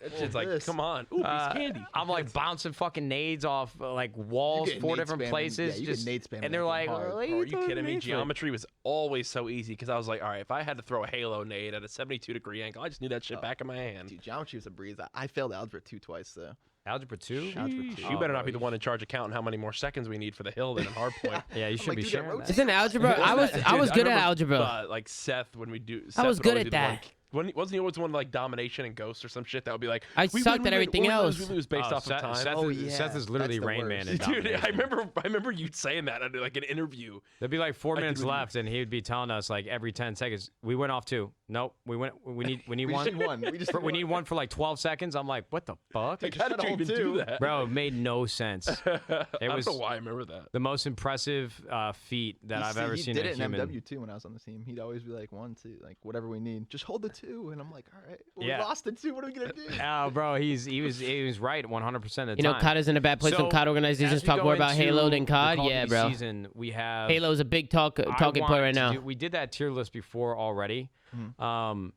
It's just like, this. come on. Ooh, piece of candy. I'm like bouncing fucking nades off like walls, get 4 nade different spamming. places. Yeah, you get just, nade spamming and they're that like, thing hard. "What Bro, are you throwing kidding me? nades for?" Geometry was always so easy because I was like, all right, if I had to throw a Halo nade at a 72-degree angle, I just knew that shit back in my hand. Dude, geometry was a breeze. I failed algebra 2 twice though. Algebra 2? Algebra 2. You better not be the one in charge of counting how many more seconds we need for the hill than a hard point. Yeah, you should like, be dude, that sharing rotates. that. Isn't algebra? I was Dude, good at remember, algebra. like Seth, when we do. I Seth was would good always at be the one- that. Wasn't he always the one like domination and ghost or some shit that would be like? I we sucked win, at we win, everything or we lose, else. we lose based off of time. Seth, Oh, is, yeah. Seth is literally That's the Rain Man. worst. In Dude, I domination. remember you saying that under like an interview. There'd be like 4 I minutes think we- left, and he would be telling us like every 10 seconds, we went off 2. Nope, we need We one. just need one. We need one for like 12 seconds. I'm like, what the fuck? Like, how did you home even do too. that? Bro, it made no sense. I was- don't know why I remember that. The most impressive feat that I've ever seen He did a it human. in MW too when I was on the team. He'd always be like 1, 2, like whatever we need. Just hold the 2, and I'm like, all right, well, Yeah. we lost the 2. What are we gonna do? Oh, bro, he was right 100% of the You know, time. COD isn't a bad place. Some So, COD organizations as we talk go more about into Halo than the COD. Call of Yeah, Duty bro. Season, we have Halo's a big talking I point want right to now. we did that tier list before already. Mhm.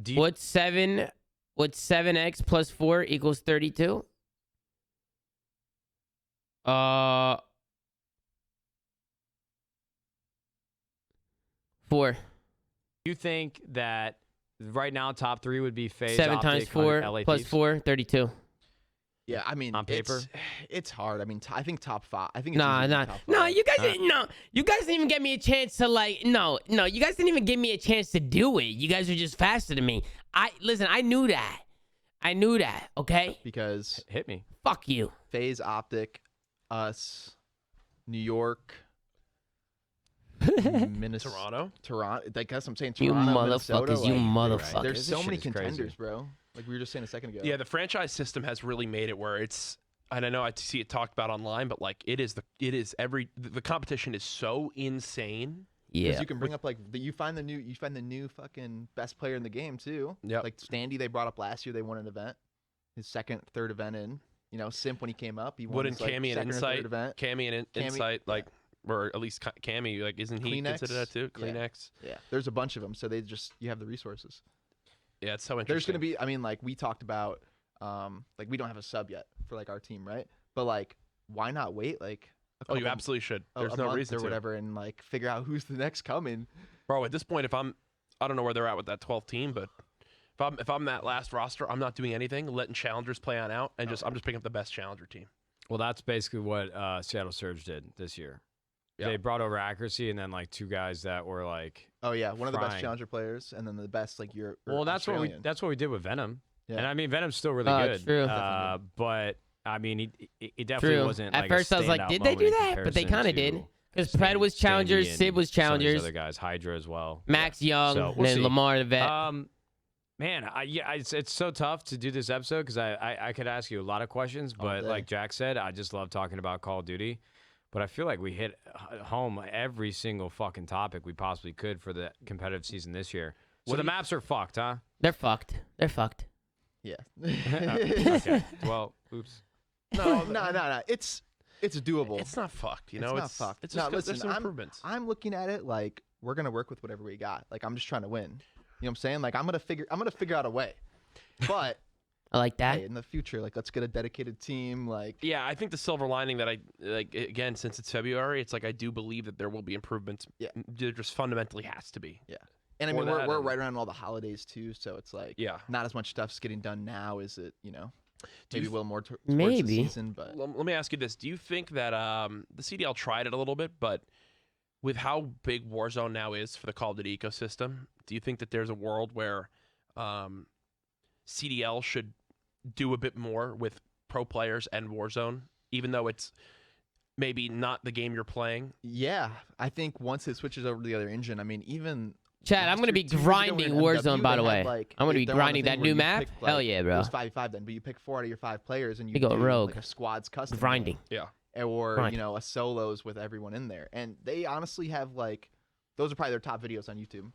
Do you, What's 7x plus 4 equals 32? 4. you think that right now top 3 would be FaZe, 7 Optic, times 4 LA plus Thieves? 4, 32. Yeah, I mean, On paper? it's hard. I mean, I think top 5. I think it's Nah, easy to nah, be top no. 5. You guys didn't. No, you guys didn't even get me a chance to like. No. You guys didn't even give me a chance to do it. You guys are just faster than me. Listen. I knew that. Okay. because Hit me. Fuck you. FaZe, Optic, us, New York, Minnesota, Toronto. Like that's what I'm saying. You Toronto, Minnesota, motherfuckers. You like, motherfuckers. There's This so shit many is crazy. contenders, bro. Like we were just saying a second ago. Yeah, the franchise system has really made it where it's. And I know I see it talked about online, but like the competition is so insane. Because Yeah. you can bring up like you find the new fucking best player in the game too. Yep. Like Standy, they brought up last year. They won an event, his second, third event in. You know, Simp when he came up, he won Wouldn't his, like, Cammy and second or Insight, third event. Cammy and Cammy- Insight, yeah. like, or at least Cammy, like, isn't he Kleenex? considered that too? Yeah. Kleenex. Yeah, there's a bunch of them, so you have the resources. Yeah, it's so interesting. There's gonna be, I mean, like we talked about, like we don't have a sub yet for like our team, right? But like, why not wait like Oh, you absolutely should. There's a no month reason or to. whatever, and like figure out who's the next coming. Bro, at this point, I don't know where they're at with that 12th team, but if I'm that last roster, I'm not doing anything, letting challengers play on out, and I'm just picking up the best challenger team. Well, that's basically what Seattle Surge did this year. Yeah. They brought over accuracy and then like 2 guys that were like. Oh yeah, one of the best Frying. challenger players, and then the best like Europe. Well, that's what we did with Venom. Yeah. And I mean, Venom's still really Oh, good. true. But I mean, he definitely True. wasn't. At like, first, a I was like, standout did they do moment in that? But they comparison kind of to did. Because Pred was challengers, Standy Sid and was some of these challengers, other guys, Hydra as well. Max Young, So, and we'll then see. Lamar the vet. Man, it's so tough to do this episode because I could ask you a lot of questions, but day. like Jack said, I just love talking about Call of Duty. But I feel like we hit home every single fucking topic we possibly could for the competitive season this year. So the maps are fucked, huh? They're fucked. Yeah. Okay. Well, oops. No. It's doable. It's not fucked, you It's know. not fucked. It's No, just listen, there's some improvements. I'm looking at it like we're gonna work with whatever we got. Like I'm just trying to win. You know what I'm saying? Like I'm gonna figure out a way. But I like that. hey, in the future, like let's get a dedicated team. Like Yeah, I think the silver lining that I like again, since it's February, it's like I do believe that there will be improvements. Yeah. There just fundamentally has to be. yeah. And I Or mean we're that, right around all the holidays too, so it's like Yeah. not as much stuff's getting done now as it, you know. Do Maybe you a little more towards Maybe. the season, but Let me ask you this: do you think that the CDL tried it a little bit, but with how big Warzone now is for the Call of Duty ecosystem, do you think that there's a world where CDL should do a bit more with pro players and Warzone, even though it's maybe not the game you're playing? yeah, I think once it switches over to the other engine, I mean even Chad, I'm going to be 2 years ago when grinding in Warzone, MW, by they the had, way. like, I'm going to be they're on the grinding thing that where new you map. pick, Hell like, yeah, It bro. was 5v5 then, but you pick 4 out of your 5 players and you go do rogue. like a squad's custom game. Grinding. Yeah. Or Grind. you know a solos with everyone in there, and they honestly have like those are probably their top videos on YouTube.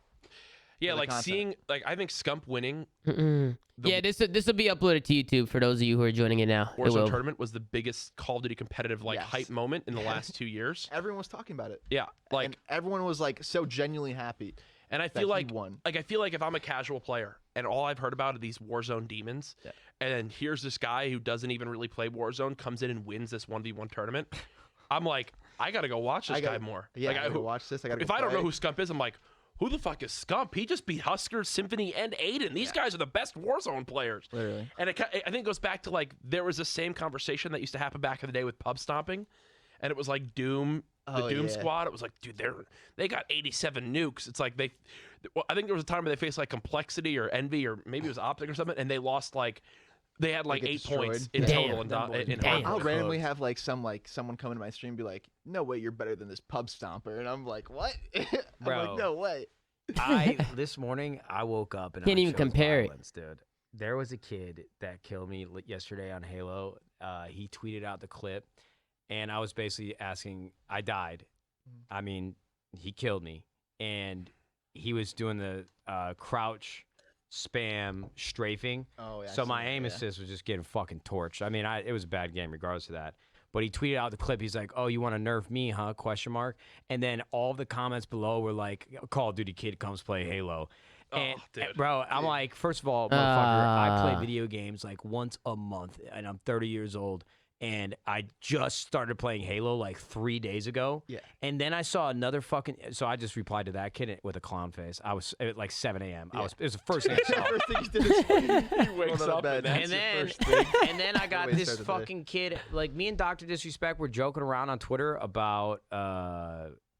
Yeah, the like content. seeing, like I think Scump winning Yeah, this will be uploaded to YouTube for those of you who are joining it now. It Warzone will. tournament was the biggest Call of Duty competitive like Yes. hype moment in the last 2 years. Everyone was talking about it. Yeah, like, and everyone was like so genuinely happy. and I that feel he like, won. I feel like if I'm a casual player and all I've heard about are these Warzone demons, Yeah. and then here's this guy who doesn't even really play Warzone comes in and wins this 1v1 tournament, I'm like, I gotta go watch this guy more. Yeah, like, I gotta watch this. I gotta. If go I don't know play. who Scump is, I'm like, who the fuck is Scump? He just beat Husker, Symphony, and Aiden. These guys are the best Warzone players. Literally. And I think it goes back to like there was the same conversation that used to happen back in the day with pub stomping, and it was like Doom, the Oh, Doom yeah. squad. It was like, dude, they got 87 nukes. It's like I think there was a time where they faced like Complexity or Envy or maybe it was Optic or something, and they lost like. They had like get 8 destroyed. points in Damn. total. In Damn. I'll hardcore. randomly have like someone come into my stream and be like, "No way, you're better than this pub stomper," and I'm like, "What?" I'm Bro. like, "No way." This morning I woke up and Can't I even chose compare it. violence, dude. There was a kid that killed me yesterday on Halo. He tweeted out the clip, and I was basically asking. I died. I mean, he killed me, and he was doing the crouch spam strafing. Oh yeah. So my aim assist was just getting fucking torched. I mean, it was a bad game regardless of that. But he tweeted out the clip. He's like, "Oh, you want to nerf me, huh?" Question mark. And then all the comments below were like, "Call of Duty kid comes play Halo." And dude. bro, I'm like, first of all, motherfucker, I play video games like once a month, and I'm 30 years old. And I just started playing Halo like 3 days ago. Yeah. And then I saw another fucking. So I just replied to that kid with a clown face. I was at like 7 a.m. It was the first thing I saw. First thing he did is He wakes out of up bed. and And that's your then, first thing. and then I got Way to this start the day. fucking kid. Like me and Dr. Disrespect were joking around on Twitter about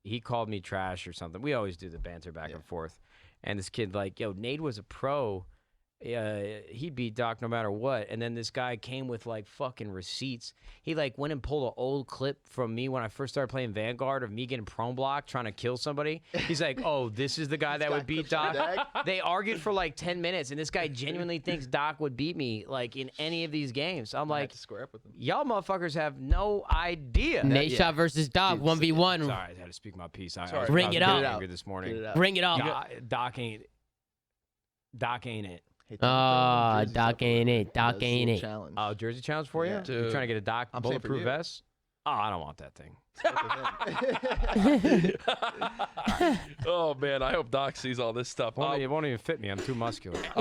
he called me trash or something. We always do the banter back and forth. And this kid like, yo, Nate was a pro. He beat Doc no matter what. And then this guy came with like fucking receipts. He like went and pulled an old clip from me when I first started playing Vanguard of me getting prone block trying to kill somebody. He's like, oh, this is the guy that would beat Doc. They argued for like 10 minutes, and this guy genuinely thinks Doc would beat me like in any of these games. I'm I had like, to square up with him. y'all motherfuckers have no idea. Nadeshot versus Doc, 1v1. Sorry, I had to speak my piece. I Sorry. was Bring it up. angry this morning. Get it out. Bring it up. Doc ain't it. Hey, Ah, Jersey's Doc up for ain't it. it. Doc That's ain't the it. Challenge. Oh, Jersey challenge for you? Yeah. You Dude. trying to get a Doc I'm saying for bulletproof you. vest? Oh, I don't want that thing. Oh man, I hope Doc sees all this stuff. It won't even fit me. I'm too muscular. Go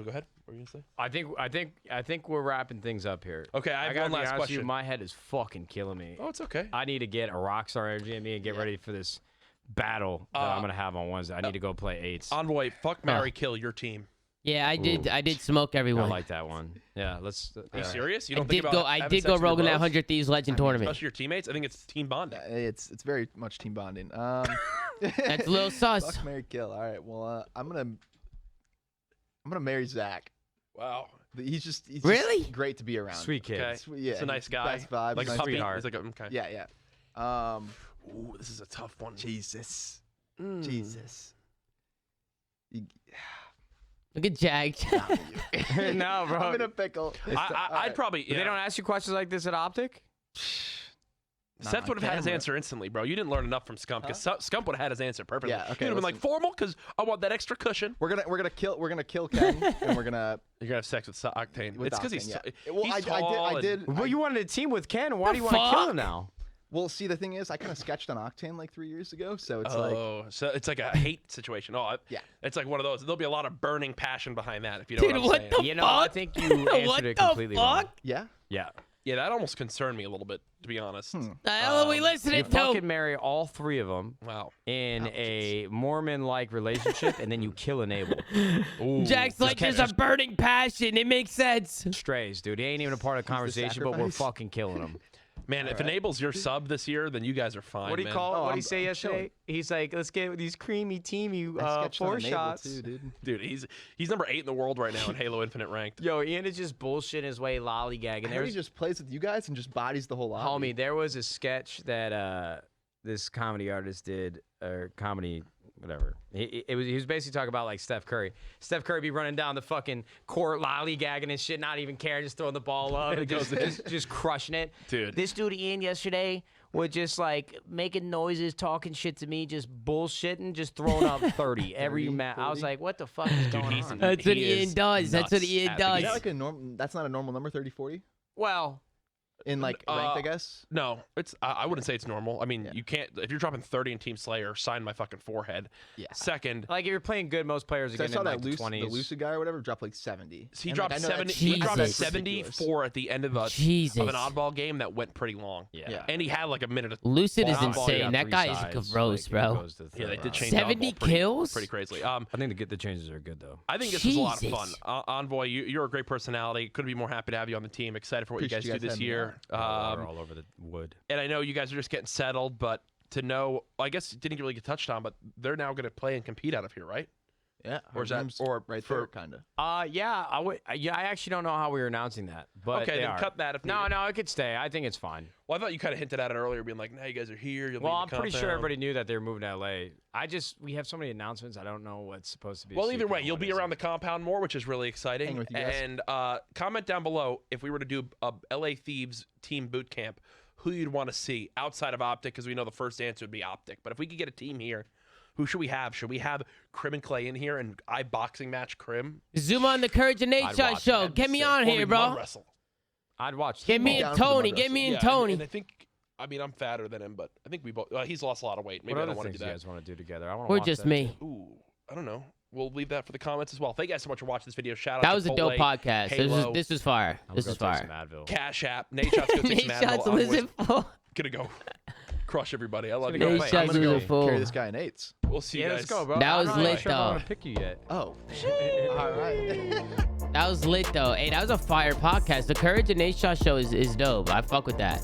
ahead. What were you gonna say? I think we're wrapping things up here. Okay, I have gotta one be last honest with you, question. my head is fucking killing me. Oh, it's okay. I need to get a rockstar energy in me and get ready for this battle that I'm gonna have on Wednesday. I need to go play eights. Envoy, fuck, marry, kill your team. Yeah, I did. Ooh. I did smoke I everyone. like that one. Yeah, let's. Are you serious? You I don't think did about go. I having did sex go with your rogue in that bros? 100 Thieves Legend tournament. Especially your teammates. I think it's team bonding. It's very much team bonding. That's a little sus. Fuck, marry, kill. All right. Well, I'm gonna marry Zach. Wow. He's just Really? great to be around. Sweet kid. Okay. Sweet, yeah, He's a nice guy. Best vibes. Like a nice puppy. sweetheart. He's like okay. Yeah. Ooh, this is a tough one. Jesus. Mm. Jesus. Look at Jag. Not you. No, bro. I'm in a pickle. I'd probably. They Yeah. don't ask you questions like this at Optic? Seth on would have had his camera. answer instantly, bro. You didn't learn enough from Scump because Scump would have had his answer perfectly. Yeah, okay, He would have been like listen. formal because I want that extra cushion. We're gonna kill Ken, and we're gonna. You're gonna have sex with Octane. With It's because Octane, he's, yeah. Well, he's I tall did. Well, you wanted a team with Ken. Why do you want to fuck? kill him now? Well, see, the thing is, I kind of sketched on Octane like 3 years ago, so it's like. Oh, so it's like a hate situation. Oh, Yeah. It's like one of those. There'll be a lot of burning passion behind that if you know Dude, what I'm what saying. the You know, I fuck? think you answered What it the completely wrong. fuck? Yeah. Yeah. Yeah, that almost concerned me a little bit, to be honest. The hell are we listening You to? fucking marry all three of them Wow. in a Mormon-like relationship, and then you kill an Abel. Ooh. Jack's like, there's a burning passion. It makes sense. Strays, dude. He ain't even a part of the conversation, but we're sacrifice. fucking killing him. Man, if Enable's your sub this year, then you guys are fine. What do you man. call it? Oh, What did I'm- he say I'm yesterday? chilling. He's like, let's get these creamy, teamy I sketched on four Enable shots. too, dude. Dude, he's number 8 in the world right now in Halo Infinite ranked. Yo, Ian is just bullshitting his way, lollygagging. I heard he just plays with you guys and just bodies the whole lobby. Homie, there was a sketch that this comedy artist did, or comedy, whatever. He was basically talking about like Steph Curry. Steph Curry be running down the fucking court, lollygagging and shit, not even caring, just throwing the ball up and just crushing it. Dude. This dude Ian yesterday with just like making noises, talking shit to me, just bullshitting, just throwing up 30 every 30, match. I was 40? like, what the fuck is going he's on? That's what He Ian is does. That's what nuts Ian at the does. Is that like a norm? That's not a normal number, 30, 40? Well, In like ranked, I guess. No, it's I wouldn't say it's normal. I mean, Yeah. you can't if you're dropping 30 in Team Slayer, sign my fucking forehead. Yeah. Second, like if you're playing good, most players are So I getting saw in like that the 20s. the Lucid guy or whatever dropped like 70. he And, dropped like, I know that's- 70. He dropped Jesus. 74 at the end of Jesus. an oddball game that went pretty long. Yeah. And he had like a minute. Of, Lucid is Oddball, you insane. got That 3 guy sides, is gross, like, it bro. goes to yeah, they third did change 70 oddball pretty- kills? pretty crazily. I think the changes are good though. I think this was a lot of fun. Jesus. Envoy, you're a great personality. Couldn't be more happy to have you on the team. Excited for what Appreciate you guys do this having me year. Water all over the wood. And I know you guys are just getting settled, but to know, I guess it didn't really get touched on, but they're now going to play and compete out of here, right? Yeah. Or is that- name's or right for- there, kind of. Yeah, I would. Yeah, I actually don't know how we were announcing that, but Okay, they then are. cut that if No, needed. no, it could stay. I think it's fine. Well, I thought you kind of hinted at it earlier, being like, "Now you guys are here." You'll Well, leave I'm the pretty sure compound." everybody knew that they were moving to LA. We have so many announcements. I don't know what's supposed to be. Well, either way, you'll be around the compound more, which is really exciting. Hang with you guys. And comment down below if we were to do a LA Thieves team boot camp, who you'd want to see outside of Optic, because we know the first answer would be Optic. But if we could get a team here, who should we have? Should we have Crim and Clay in here and I boxing match Crim? Zoom on the Courage and I'd Nadeshot watch show. that. Get me Sick. on Or here, we mud bro. wrestle. I'd watch. Get me down and for the mud Tony. Get wrestle. me and Yeah, Tony. And I think, I mean, I'm fatter than him, but I think we both. He's lost a lot of weight. Maybe What I other don't want to things do you that. guys want to do together? I want to Or watch just that me. too. Ooh, I don't know. We'll leave that for the comments as well. Thank you guys so much for watching this video. Shout out That to was a dope Chipotle, podcast. Halo, This was fire. I'm This gonna was go take fire. some Advil. Cash App. Nadeshot's gonna take some Nadeshot's Advil. losing full. Gonna go crush everybody. I love you. gonna guys. go Nadeshot's I'm gonna losing go full. carry this guy in 8s. We'll see you Yeah, guys. let's go, bro. That I'm was not lit, sure if I though. want to pick you yet. Oh. All right. That was lit though. Hey, that was a fire podcast. The Courage and Nadeshot show is dope. I fuck with that.